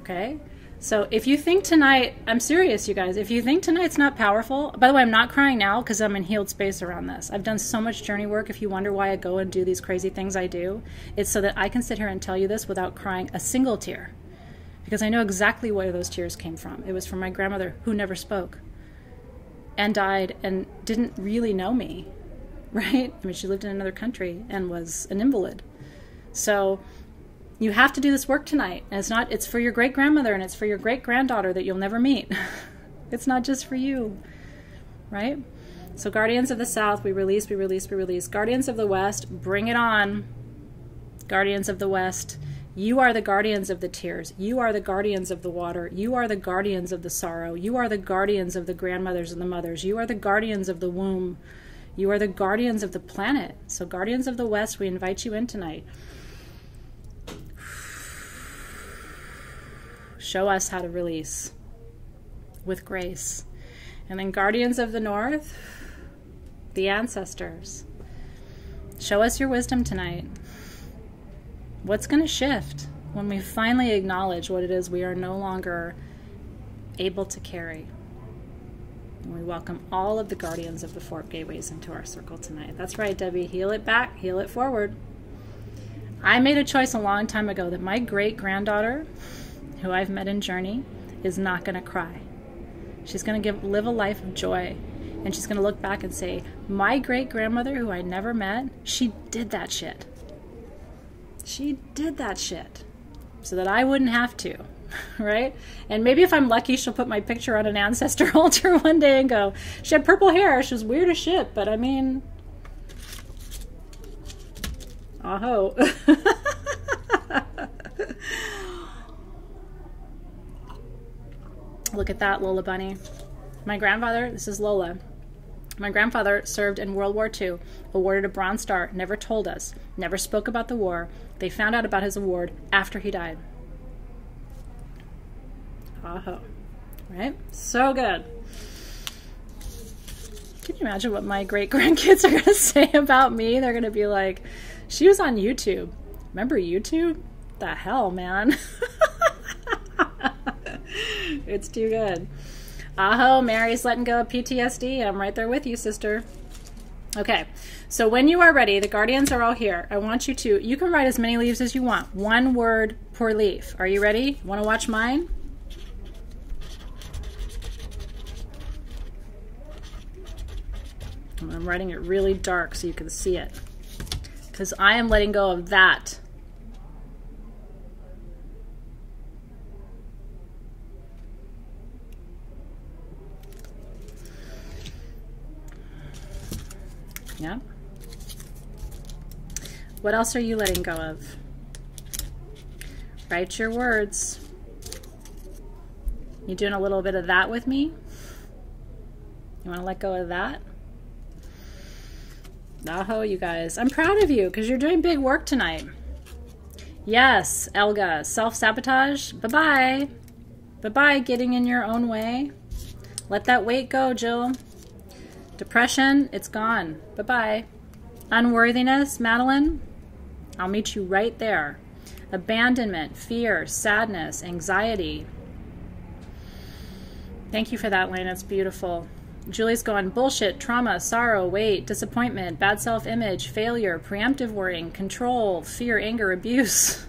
Okay? So if you think tonight, I'm serious, you guys, if you think tonight's not powerful, by the way, I'm not crying now because I'm in healed space around this. I've done so much journey work. If you wonder why I go and do these crazy things I do, it's so that I can sit here and tell you this without crying a single tear. Because I know exactly where those tears came from. It was from my grandmother, who never spoke and died and didn't really know me, right? I mean, she lived in another country and was an invalid. So you have to do this work tonight. And it's for your great-grandmother and it's for your great-granddaughter that you'll never meet. It's not just for you, right? So Guardians of the South, we release, we release, we release. Guardians of the West, bring it on. Guardians of the West, you are the guardians of the tears. You are the guardians of the water. You are the guardians of the sorrow. You are the guardians of the grandmothers and the mothers. You are the guardians of the womb. You are the guardians of the planet. So Guardians of the West, we invite you in tonight. Show us how to release with grace. And then Guardians of the North, the ancestors. Show us your wisdom tonight. What's going to shift when we finally acknowledge what it is we are no longer able to carry? And we welcome all of the guardians of the 4 gateways into our circle tonight. That's right, Debbie. Heal it back, heal it forward. I made a choice a long time ago that my great-granddaughter, who I've met in Journey, is not going to cry. She's going to live a life of joy. And she's going to look back and say, my great-grandmother, who I never met, she did that shit. She did that shit. so that I wouldn't have to, right? And maybe if I'm lucky, she'll put my picture on an ancestor altar one day and go, she had purple hair, she was weird as shit, but I mean, aho. Look at that, Lola Bunny. My grandfather, this is Lola. My grandfather served in World War II, awarded a Bronze Star, never told us, never spoke about the war. They found out about his award after he died. Aho. Right? So good. Can you imagine what my great-grandkids are going to say about me? They're going to be like, she was on YouTube. Remember YouTube? The hell, man. It's too good. Aho, Mary's letting go of PTSD. I'm right there with you, sister. Okay, so when you are ready, the guardians are all here. I want you to, you can write as many leaves as you want. 1 word per leaf. Are you ready? Want to watch mine? I'm writing it really dark so you can see it, because I am letting go of that. Yeah. What else are you letting go of? Write your words. You doing a little bit of that with me? You want to let go of that? Aho, you guys. I'm proud of you because you're doing big work tonight. Yes, Elga. Self-sabotage. Bye-bye. Bye-bye, getting in your own way. Let that weight go, Jill. Depression, it's gone. Bye-bye. Unworthiness, Madeline, I'll meet you right there. Abandonment, fear, sadness, anxiety. Thank you for that, Lane. It's beautiful. Julie's going, bullshit, trauma, sorrow, weight, disappointment, bad self-image, failure, preemptive worrying, control, fear, anger, abuse.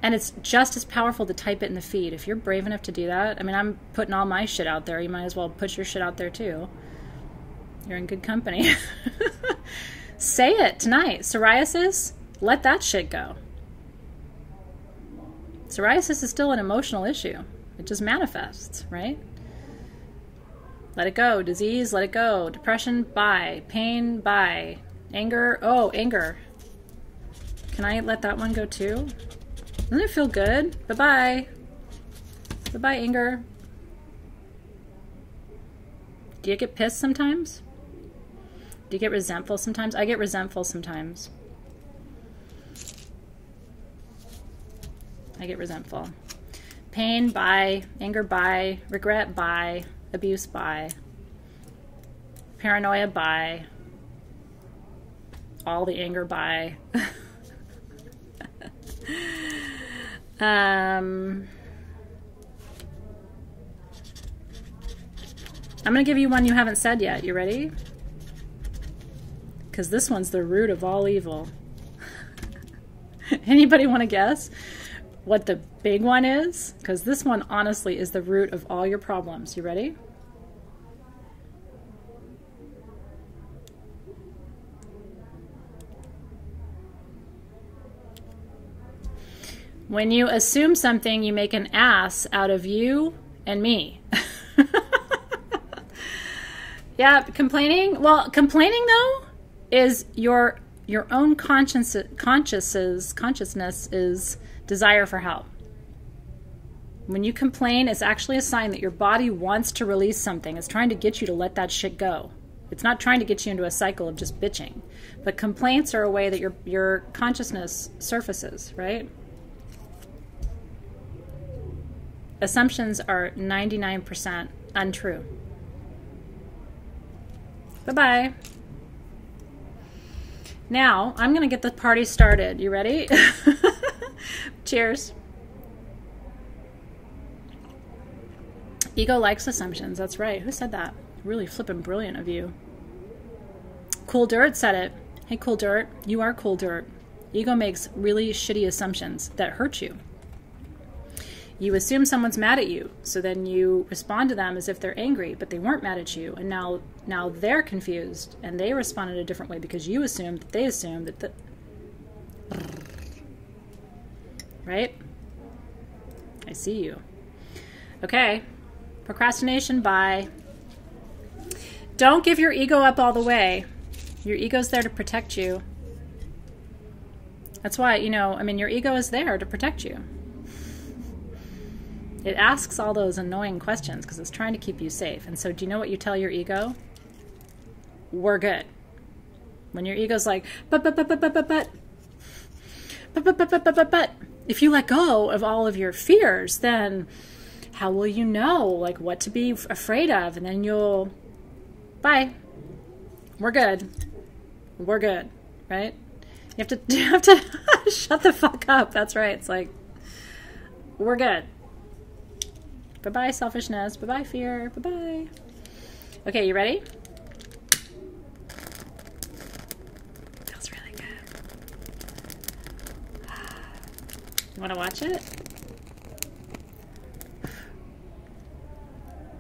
And it's just as powerful to type it in the feed. If you're brave enough to do that, I mean, I'm putting all my shit out there. You might as well put your shit out there too. You're in good company. Say it tonight. Psoriasis, let that shit go. Psoriasis is still an emotional issue. It just manifests, right? Let it go. Disease, let it go. Depression, bye. Pain, bye. Anger, oh, anger. Can I let that one go too? Doesn't it feel good? Bye-bye. Bye-bye, anger. Do you get pissed sometimes? Do you get resentful sometimes? I get resentful sometimes. I get resentful. Pain, bye. Anger, bye. Regret, bye. Abuse, bye. Paranoia, bye. All the anger, bye. I'm going to give you one you haven't said yet. You ready? Because this one's the root of all evil. Anybody want to guess what the big one is? Because this one, honestly, is the root of all your problems. You ready? When you assume something, you make an ass out of you and me. Yeah, complaining. Well, complaining, though, is your own consciousness is desire for help. When you complain, it's actually a sign that your body wants to release something. It's trying to get you to let that shit go. It's not trying to get you into a cycle of just bitching. But complaints are a way that your consciousness surfaces, right? Assumptions are 99% untrue. Bye-bye. Now, I'm going to get the party started. You ready? Cheers. Ego likes assumptions. That's right. Who said that? Really flippin' brilliant of you. Cool Dirt said it. Hey, Cool Dirt. You are Cool Dirt. Ego makes really shitty assumptions that hurt you. You assume someone's mad at you, so then you respond to them as if they're angry, but they weren't mad at you, and now they're confused, and they responded a different way because you assumed that they assumed that right? I see you. Okay. Procrastination, bye. Don't give your ego up all the way. Your ego's there to protect you. That's why, you know, I mean, your ego is there to protect you. It asks all those annoying questions because it's trying to keep you safe. And so do you know what you tell your ego? We're good. When your ego's like, but, if you let go of all of your fears, then how will you know, like, what to be afraid of? And then you'll, bye. We're good. We're good, right? You have to shut the fuck up. That's right. It's like, we're good. Bye-bye, selfishness. Bye-bye, fear. Bye-bye. Okay, you ready? Feels really good. You want to watch it?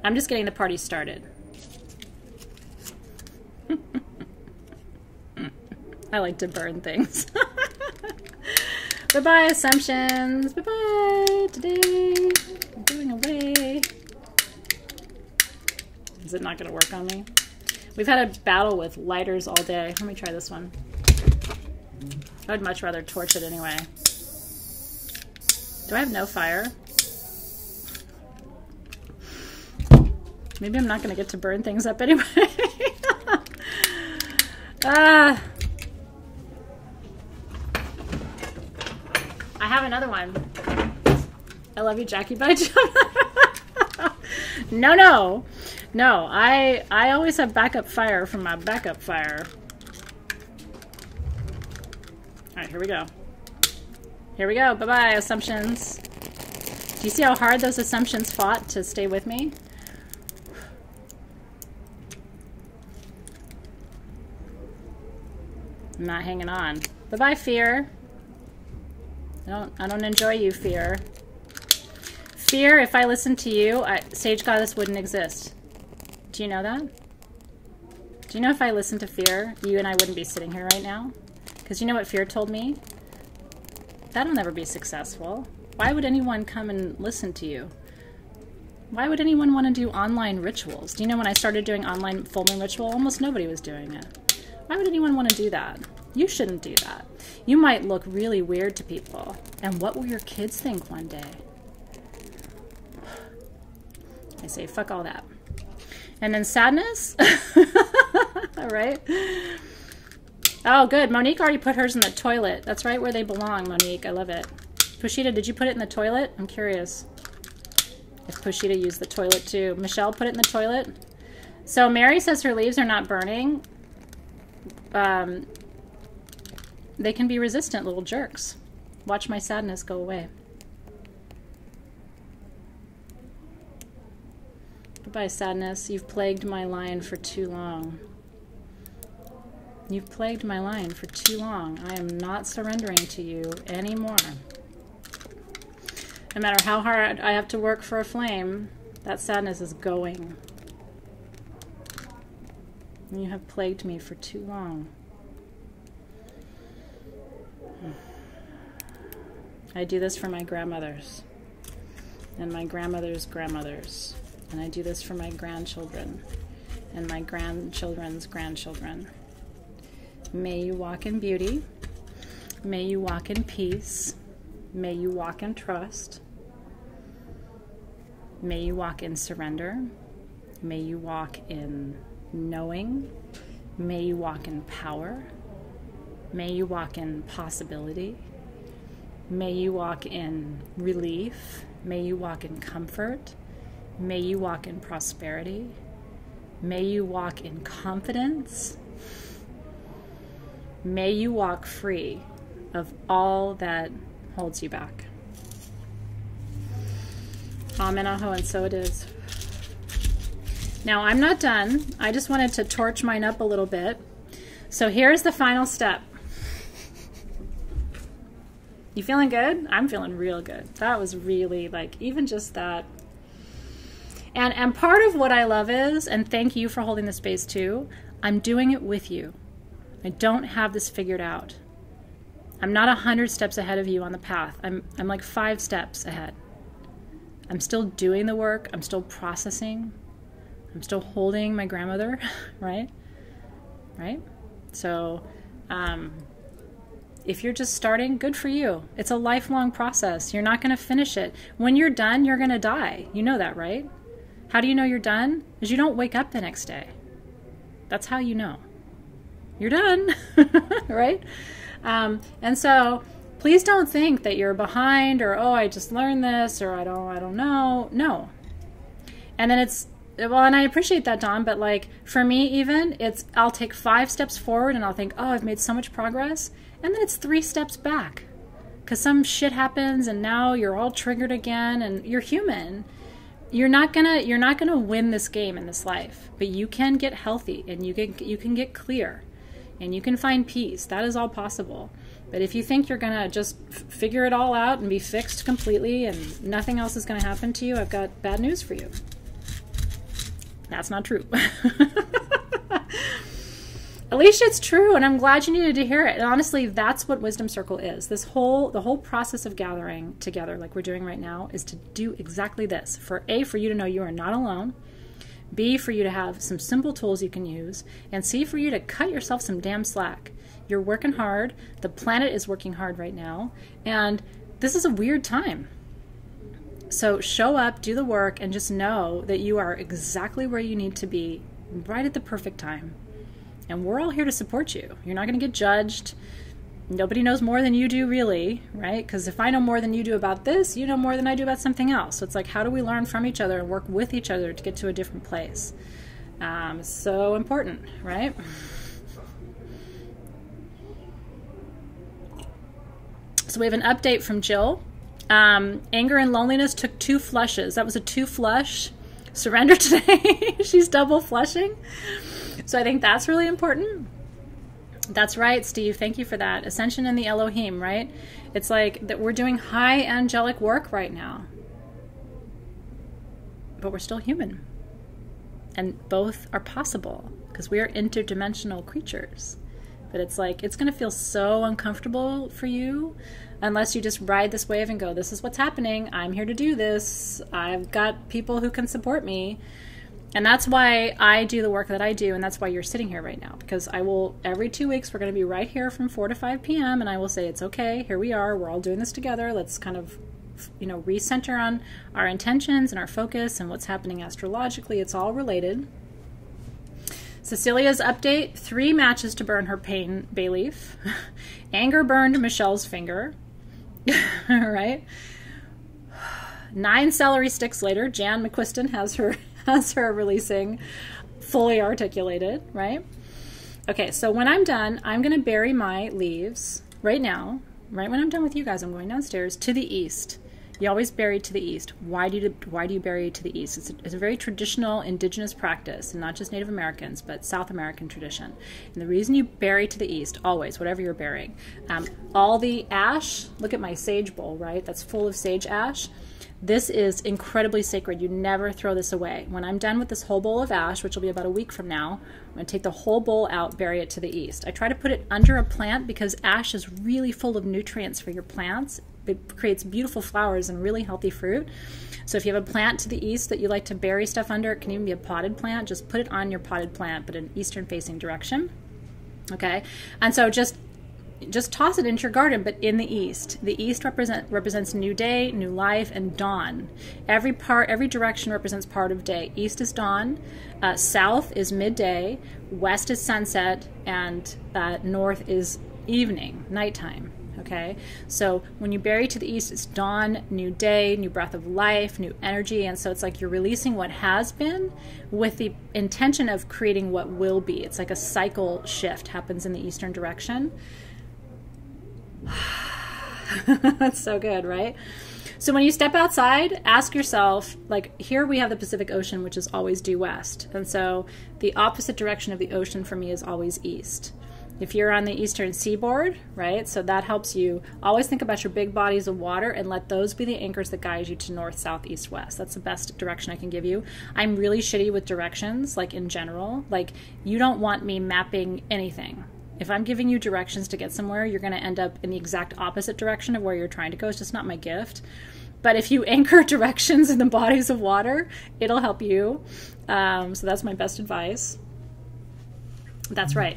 I'm just getting the party started. I like to burn things. Bye-bye, assumptions. Bye-bye. Today, I'm going away. Is it not going to work on me? We've had a battle with lighters all day. Let me try this one. I'd much rather torch it anyway. Do I have no fire? Maybe I'm not going to get to burn things up anyway. Ah. I have another one. I love you, Jackie. Bye. No. I always have backup fire from my backup fire. All right, here we go. Here we go. Bye-bye, assumptions. Do you see how hard those assumptions fought to stay with me? I'm not hanging on. Bye-bye, fear. I don't enjoy you, fear. Fear, if I listened to you, Sage Goddess wouldn't exist. Do you know that? Do you know if I listened to fear, you and I wouldn't be sitting here right now? Because you know what fear told me? That'll never be successful. Why would anyone come and listen to you? Why would anyone want to do online rituals? Do you know when I started doing online full moon ritual, almost nobody was doing it. Why would anyone want to do that? You shouldn't do that. You might look really weird to people. And what will your kids think one day? I say, fuck all that. And then sadness? All right. Oh, good. Monique already put hers in the toilet. That's right where they belong, Monique. I love it. Pushita, did you put it in the toilet? I'm curious if Pushita used the toilet too. Michelle put it in the toilet. So Mary says her leaves are not burning. They can be resistant little jerks. Watch my sadness go away. Goodbye, sadness. You've plagued my line for too long. You've plagued my line for too long. I am not surrendering to you anymore. No matter how hard I have to work for a flame, that sadness is going. You have plagued me for too long. I do this for my grandmothers and my grandmother's grandmothers, and I do this for my grandchildren and my grandchildren's grandchildren. May you walk in beauty. May you walk in peace. May you walk in trust. May you walk in surrender. May you walk in knowing. May you walk in power. May you walk in possibility. May you walk in relief. May you walk in comfort. May you walk in prosperity. May you walk in confidence. May you walk free of all that holds you back. Amen, aho, and so it is. Now, I'm not done. I just wanted to torch mine up a little bit. So here's the final step. You feeling good? I'm feeling real good. That was really, like, even just that. And part of what I love is, and thank you for holding the space too, I'm doing it with you. I don't have this figured out. I'm not 100 steps ahead of you on the path. I'm like 5 steps ahead. I'm still doing the work. I'm still processing. I'm still holding my grandmother, right? Right? So, if you're just starting, good for you. It's a lifelong process. You're not going to finish it. When you're done, you're going to die. You know that, right? How do you know you're done? Because you don't wake up the next day. That's how you know. You're done, right? And so please don't think that you're behind or, oh, I just learned this or I don't know. No. And then well, and I appreciate that, Dawn, but like for me even, I'll take 5 steps forward and I'll think, oh, I've made so much progress. And then it's 3 steps back because some shit happens and now you're all triggered again and you're human. You're not gonna win this game in this life, but you can get healthy and you can get clear and you can find peace. That is all possible. But if you think you're gonna just figure it all out and be fixed completely and nothing else is gonna happen to you, I've got bad news for you. That's not true. Alicia, it's true, and I'm glad you needed to hear it. And honestly, that's what Wisdom Circle is. The whole process of gathering together, like we're doing right now, is to do exactly this. For you to know you are not alone. B, for you to have some simple tools you can use. And C, for you to cut yourself some damn slack. You're working hard. The planet is working hard right now. And this is a weird time. So show up, do the work, and just know that you are exactly where you need to be right at the perfect time. And we're all here to support you. You're not going to get judged. Nobody knows more than you do, really, right? Because if I know more than you do about this, you know more than I do about something else. So it's like, how do we learn from each other and work with each other to get to a different place? So important, right? So we have an update from Jill. Anger and loneliness took 2 flushes. That was a 2 flush surrender today. She's double flushing. So I think that's really important. That's right, Steve. Thank you for that. Ascension in the Elohim, right? It's like that we're doing high angelic work right now. But we're still human. And both are possible because we are interdimensional creatures. But it's like, it's going to feel so uncomfortable for you unless you just ride this wave and go, this is what's happening. I'm here to do this. I've got people who can support me. And that's why I do the work that I do, and that's why you're sitting here right now. Because I will, every 2 weeks, we're going to be right here from 4 to 5 p.m., and I will say, it's okay, here we are, we're all doing this together. Let's kind of, recenter on our intentions and our focus and what's happening astrologically. It's all related. Cecilia's update, 3 matches to burn her pain bay leaf. Anger burned Michelle's finger. Right? 9 celery sticks later, Jan McQuiston has her releasing fully articulated, right? Okay, so when I'm done, I'm going to bury my leaves right now. Right when I'm done with you guys, I'm going downstairs to the east. You always bury to the east. Why do you bury to the east? It's a very traditional indigenous practice, and not just Native Americans, but South American tradition. And the reason you bury to the east, always, whatever you're burying, all the ash, look at my sage bowl, right? That's full of sage ash. This is incredibly sacred. You never throw this away. When I'm done with this whole bowl of ash, which will be about a week from now, I'm going to take the whole bowl out, bury it to the east. I try to put it under a plant because ash is really full of nutrients for your plants. It creates beautiful flowers and really healthy fruit. So if you have a plant to the east that you like to bury stuff under, it can even be a potted plant, just put it on your potted plant, but in an eastern facing direction. Okay? And so just toss it into your garden, but in the east. The east represents new day, new life, and dawn. Every direction represents part of day. East is dawn, south is midday, west is sunset, and north is evening, nighttime. Okay, so when you bury to the east, it's dawn, new day, new breath of life, new energy, and so it's like you're releasing what has been with the intention of creating what will be. It's like a cycle shift happens in the eastern direction. That's so good, right? So when you step outside, ask yourself, like here we have the Pacific Ocean, which is always due west. And so the opposite direction of the ocean for me is always east. If you're on the eastern seaboard, right, so that helps you always think about your big bodies of water and let those be the anchors that guide you to north, south, east, west. That's the best direction I can give you. I'm really shitty with directions, like in general. Like you don't want me mapping anything. If I'm giving you directions to get somewhere, you're going to end up in the exact opposite direction of where you're trying to go. It's just not my gift. But if you anchor directions in the bodies of water, it'll help you. So that's my best advice. That's right.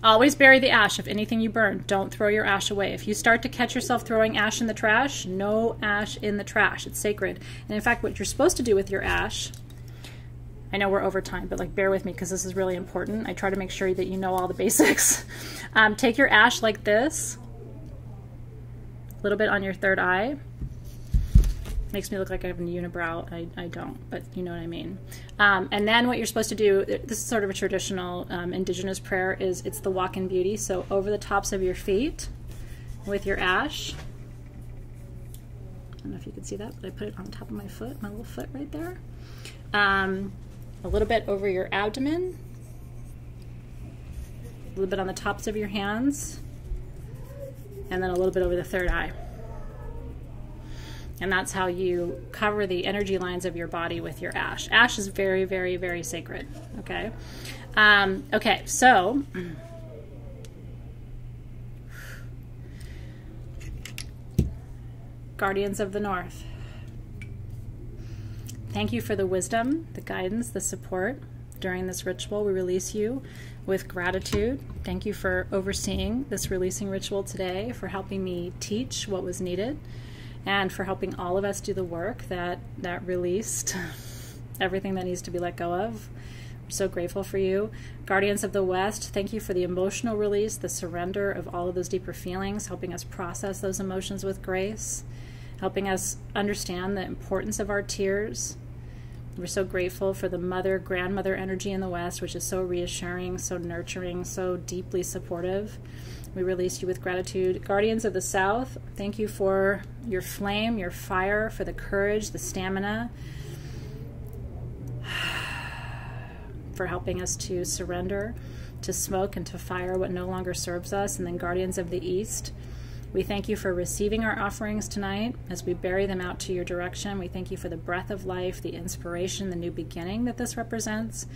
Always bury the ash of anything you burn. Don't throw your ash away. If you start to catch yourself throwing ash in the trash, no ash in the trash. It's sacred. And in fact, what you're supposed to do with your ash, I know we're over time, but like bear with me because this is really important. I try to make sure that you know all the basics. Take your ash like this, a little bit on your third eye. Makes me look like I have a unibrow. I don't, but you know what I mean. And then what you're supposed to do, this is sort of a traditional indigenous prayer, is it's the walk in beauty. So over the tops of your feet with your ash. I don't know if you can see that, but I put it on top of my foot, my little foot right there. A little bit over your abdomen. A little bit on the tops of your hands. And then a little bit over the third eye. And that's how you cover the energy lines of your body with your ash. Ash is very, very, very sacred, okay? Okay, so Guardians of the North, thank you for the wisdom, the guidance, the support during this ritual. We release you with gratitude. Thank you for overseeing this releasing ritual today, for helping me teach what was needed, and for helping all of us do the work that released everything that needs to be let go of. We're so grateful for you. Guardians of the West, thank you for the emotional release, the surrender of all of those deeper feelings, helping us process those emotions with grace, helping us understand the importance of our tears. We're so grateful for the mother, grandmother energy in the West, which is so reassuring, so nurturing, so deeply supportive. We release you with gratitude. Guardians of the South, thank you for your flame, your fire, for the courage, the stamina, for helping us to surrender, to smoke and to fire what no longer serves us. And then Guardians of the East, we thank you for receiving our offerings tonight as we bury them out to your direction. We thank you for the breath of life, the inspiration, the new beginning that this represents.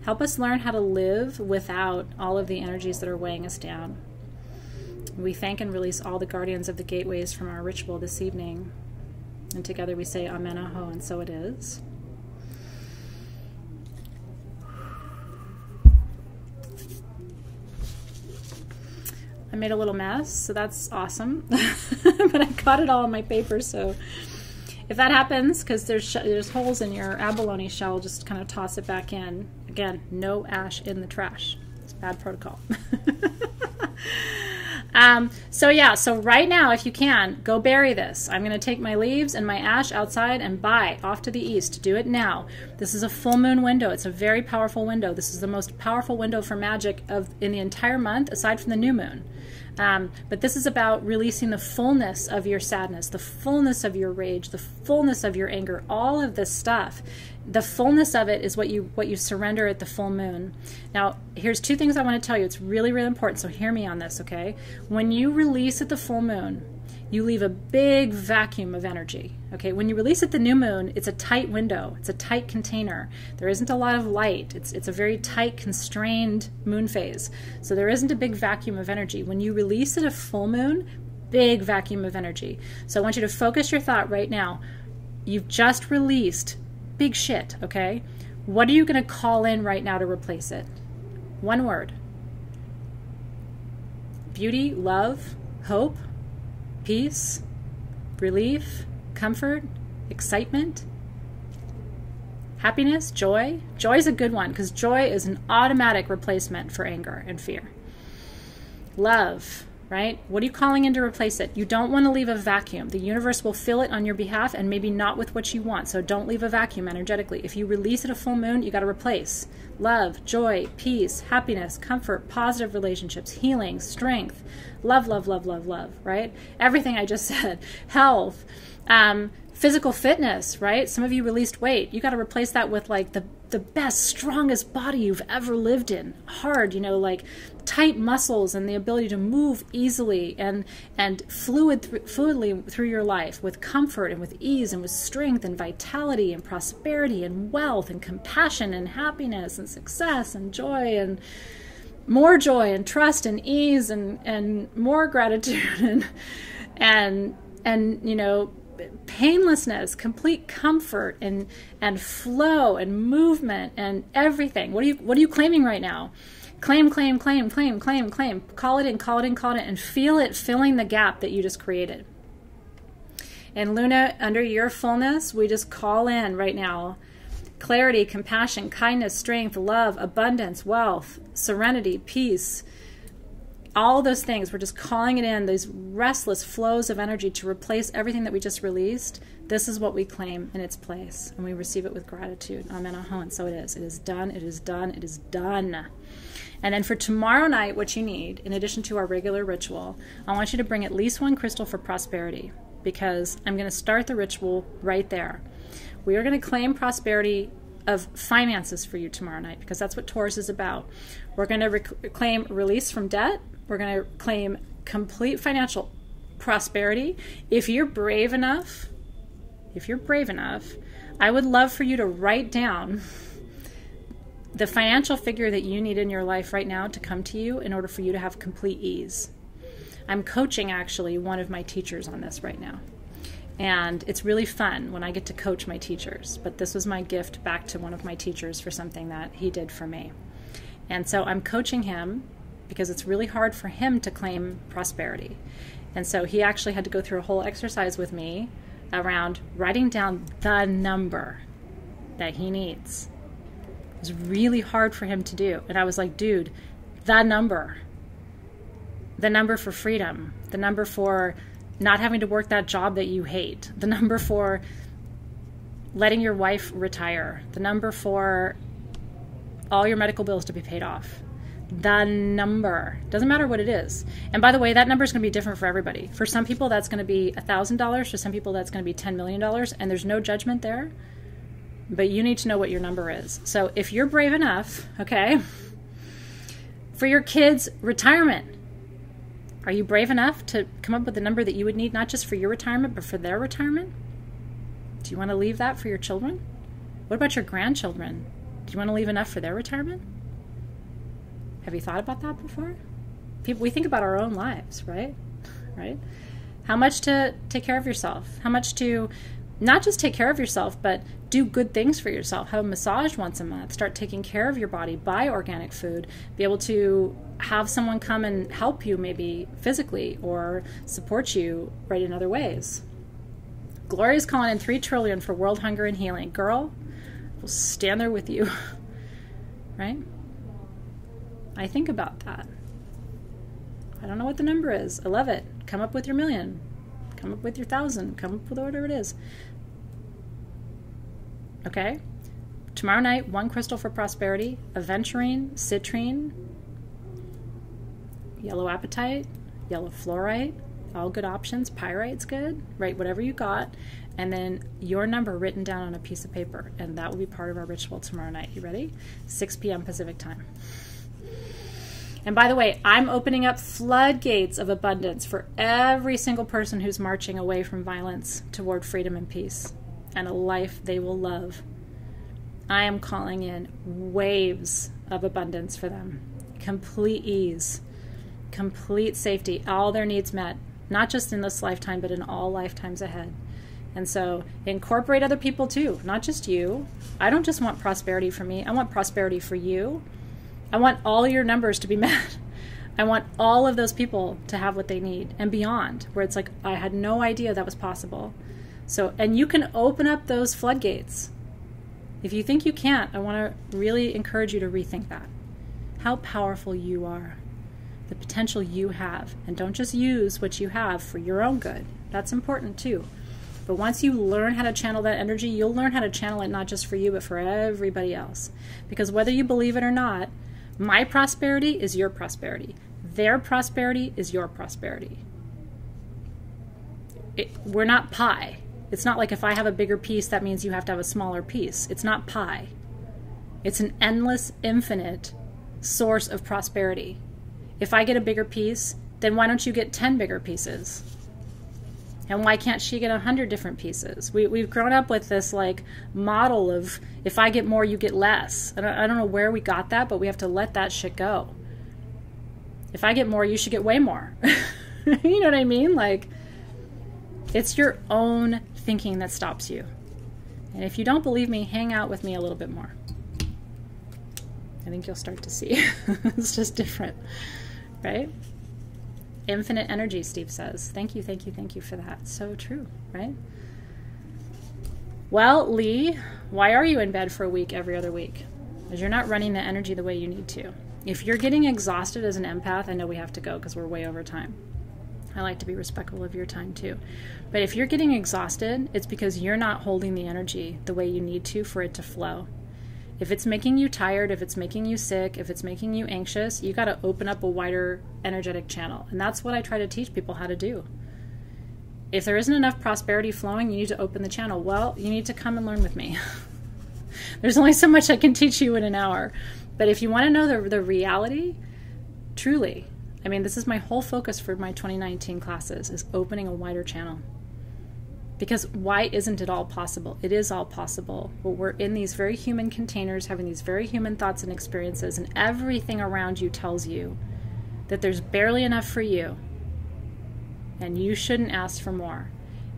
Help us learn how to live without all of the energies that are weighing us down. We thank and release all the guardians of the gateways from our ritual this evening. And together we say Amen, Aho, and so it is. I made a little mess, so that's awesome. But I got it all on my paper, so if that happens, because there's holes in your abalone shell, just kind of toss it back in. Again, no ash in the trash. It's bad protocol. So right now, if you can, go bury this. I'm going to take my leaves and my ash outside and bye, off to the east. Do it now. This is a full moon window. It's a very powerful window. This is the most powerful window for magic in the entire month, aside from the new moon. But this is about releasing the fullness of your sadness, the fullness of your rage, the fullness of your anger, all of this stuff. The fullness of it is what you surrender at the full moon. Now, here's two things I want to tell you. It's really, really important, so hear me on this, okay? When you release at the full moon, you leave a big vacuum of energy, okay? When you release at the new moon, it's a tight window. It's a tight container. There isn't a lot of light. It's a very tight, constrained moon phase. So there isn't a big vacuum of energy. When you release at a full moon, big vacuum of energy. So I want you to focus your thought right now. You've just released big shit, okay? What are you going to call in right now to replace it? One word. Beauty, love, hope, peace, relief, comfort, excitement, happiness, joy. Joy is a good one because joy is an automatic replacement for anger and fear. Love, right? What are you calling in to replace it? You don't want to leave a vacuum. The universe will fill it on your behalf and maybe not with what you want. So don't leave a vacuum energetically. If you release at a full moon, you got to replace love, joy, peace, happiness, comfort, positive relationships, healing, strength, love, love, love, love, love, right? Everything I just said, health, physical fitness, right? Some of you released weight. You got to replace that with like the best, strongest body you've ever lived in. Hard, like tight muscles and the ability to move easily and fluidly through your life with comfort and with ease and with strength and vitality and prosperity and wealth and compassion and happiness and success and joy and more joy and trust and ease and more gratitude and you know, painlessness, complete comfort and flow and movement and everything. What are you claiming right now? Claim, claim, claim, claim, claim, claim. Call it in, call it in, call it in, and feel it filling the gap that you just created. And Luna, under your fullness, we just call in right now clarity, compassion, kindness, strength, love, abundance, wealth, serenity, peace, all those things. We're just calling it in, these restless flows of energy to replace everything that we just released. This is what we claim in its place, and we receive it with gratitude. Amen. And so it is. It is done. It is done. It is done. And then for tomorrow night, what you need, in addition to our regular ritual, I want you to bring at least one crystal for prosperity, because I'm going to start the ritual right there. We are going to claim prosperity of finances for you tomorrow night, because that's what Taurus is about. We're going to claim release from debt. We're going to claim complete financial prosperity. If you're brave enough, I would love for you to write down the financial figure that you need in your life right now to come to you in order for you to have complete ease. I'm coaching actually one of my teachers on this right now. And it's really fun when I get to coach my teachers. But this was my gift back to one of my teachers for something that he did for me. And so I'm coaching him because it's really hard for him to claim prosperity. And so he actually had to go through a whole exercise with me around writing down the number that he needs. It was really hard for him to do. And I was like, dude, the number for freedom, the number for not having to work that job that you hate, the number for letting your wife retire, the number for all your medical bills to be paid off. The number. Doesn't matter what it is. And by the way, that number is going to be different for everybody. For some people, that's going to be $1,000. For some people, that's going to be $10 million. And there's no judgment there. But you need to know what your number is. So if you're brave enough, okay, for your kids' retirement, are you brave enough to come up with the number that you would need, not just for your retirement, but for their retirement? Do you want to leave that for your children? What about your grandchildren? Do you want to leave enough for their retirement? Have you thought about that before? We think about our own lives, right? Right? How much to take care of yourself? How much to not just take care of yourself, but do good things for yourself. Have a massage once a month. Start taking care of your body. Buy organic food. Be able to have someone come and help you maybe physically or support you right in other ways. Gloria's calling in 3 trillion for world hunger and healing. Girl, we'll stand there with you. Right? I think about that. I don't know what the number is. I love it. Come up with your million. Come up with your 1,000. Come up with whatever it is. Okay? Tomorrow night, 1 crystal for prosperity, aventurine, citrine, yellow apatite, yellow fluorite, all good options. Pyrite's good. Write whatever you got. And then your number written down on a piece of paper. And that will be part of our ritual tomorrow night. You ready? 6 p.m. Pacific time. And by the way, I'm opening up floodgates of abundance for every single person who's marching away from violence toward freedom and peace and a life they will love. I am calling in waves of abundance for them. Complete ease, complete safety, all their needs met, not just in this lifetime, but in all lifetimes ahead. And so incorporate other people too, not just you. I don't just want prosperity for me. I want prosperity for you. I want all your numbers to be met. I want all of those people to have what they need and beyond, where it's like, I had no idea that was possible. So, and you can open up those floodgates. If you think you can't, I want to really encourage you to rethink that. How powerful you are, the potential you have, and don't just use what you have for your own good. That's important too. But once you learn how to channel that energy, you'll learn how to channel it not just for you, but for everybody else. Because whether you believe it or not, my prosperity is your prosperity. Their prosperity is your prosperity. We're not pie. It's not like if I have a bigger piece, that means you have to have a smaller piece. It's not pie. It's an endless, infinite source of prosperity. If I get a bigger piece, then why don't you get 10 bigger pieces? And why can't she get 100 different pieces? We've grown up with this like model of if I get more, you get less. I don't know where we got that, but we have to let that shit go. If I get more, you should get way more. You know what I mean? Like, it's your own thinking that stops you. And if you don't believe me, hang out with me a little bit more. I think you'll start to see. It's just different, right? Infinite energy, Steve says. Thank you, thank you, thank you for that. So true, right? Well, Lee, why are you in bed for a week every other week? Because you're not running the energy the way you need to. If you're getting exhausted as an empath, I know we have to go because we're way over time. I like to be respectful of your time too. But if you're getting exhausted, it's because you're not holding the energy the way you need to for it to flow. If it's making you tired, if it's making you sick, if it's making you anxious, you got to open up a wider energetic channel. And that's what I try to teach people how to do. If there isn't enough prosperity flowing, you need to open the channel. Well, you need to come and learn with me. There's only so much I can teach you in an hour. But if you want to know the reality, truly, I mean, this is my whole focus for my 2019 classes, is opening a wider channel. Because why isn't it all possible? It is all possible. But we're in these very human containers, having these very human thoughts and experiences, and everything around you tells you that there's barely enough for you, and you shouldn't ask for more.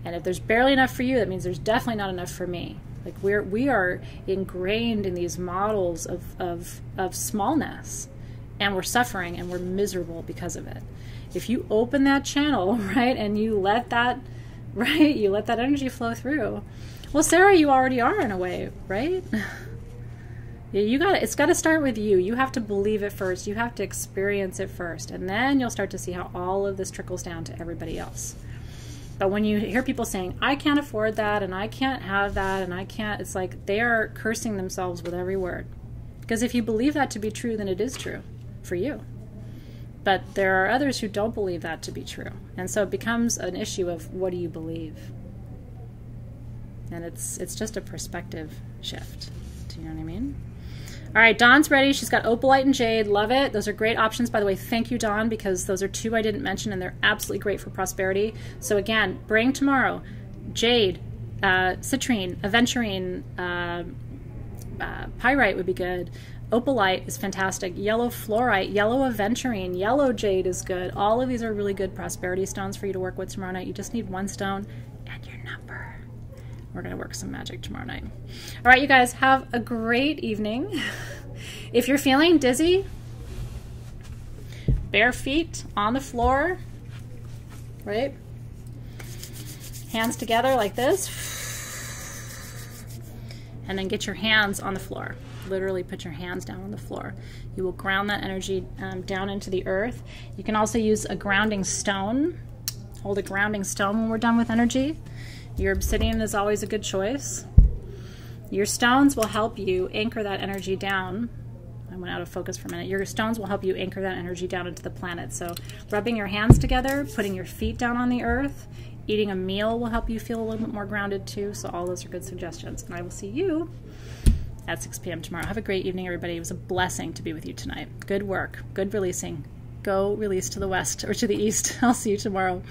And if there's barely enough for you, that means there's definitely not enough for me. Like we are ingrained in these models of smallness, and we're suffering and we're miserable because of it. If you open that channel, right, and you let that, right, you let that energy flow through. Well, Sarah, you already are in a way, right? It's got to start with you. You have to believe it first. You have to experience it first, and then you'll start to see how all of this trickles down to everybody else. But when you hear people saying, I can't afford that, and I can't have that, and I can't, it's like they are cursing themselves with every word. Because if you believe that to be true, then it is true for you. But there are others who don't believe that to be true. And so it becomes an issue of, what do you believe? And it's just a perspective shift. Do you know what I mean? All right, Dawn's ready. She's got opalite and jade. Love it. Those are great options. By the way, thank you, Dawn, because those are two I didn't mention, and they're absolutely great for prosperity. So again, bring tomorrow jade, citrine, aventurine, pyrite would be good. Opalite is fantastic. Yellow fluorite, yellow aventurine, yellow jade is good. All of these are really good prosperity stones for you to work with tomorrow night. You just need one stone and your number. We're going to work some magic tomorrow night. All right, you guys, have a great evening. If you're feeling dizzy, bare feet on the floor, right? Hands together like this. And then get your hands on the floor. Literally put your hands down on the floor. You will ground that energy down into the earth. You can also use a grounding stone. Hold a grounding stone when we're done with energy. Your obsidian is always a good choice. Your stones will help you anchor that energy down. I went out of focus for a minute. Your stones will help you anchor that energy down into the planet. So rubbing your hands together, putting your feet down on the earth, eating a meal will help you feel a little bit more grounded too. So all those are good suggestions. And I will see you at 6 p.m. tomorrow. Have a great evening, everybody. It was a blessing to be with you tonight. Good work. Good releasing. Go release to the west or to the east. I'll see you tomorrow.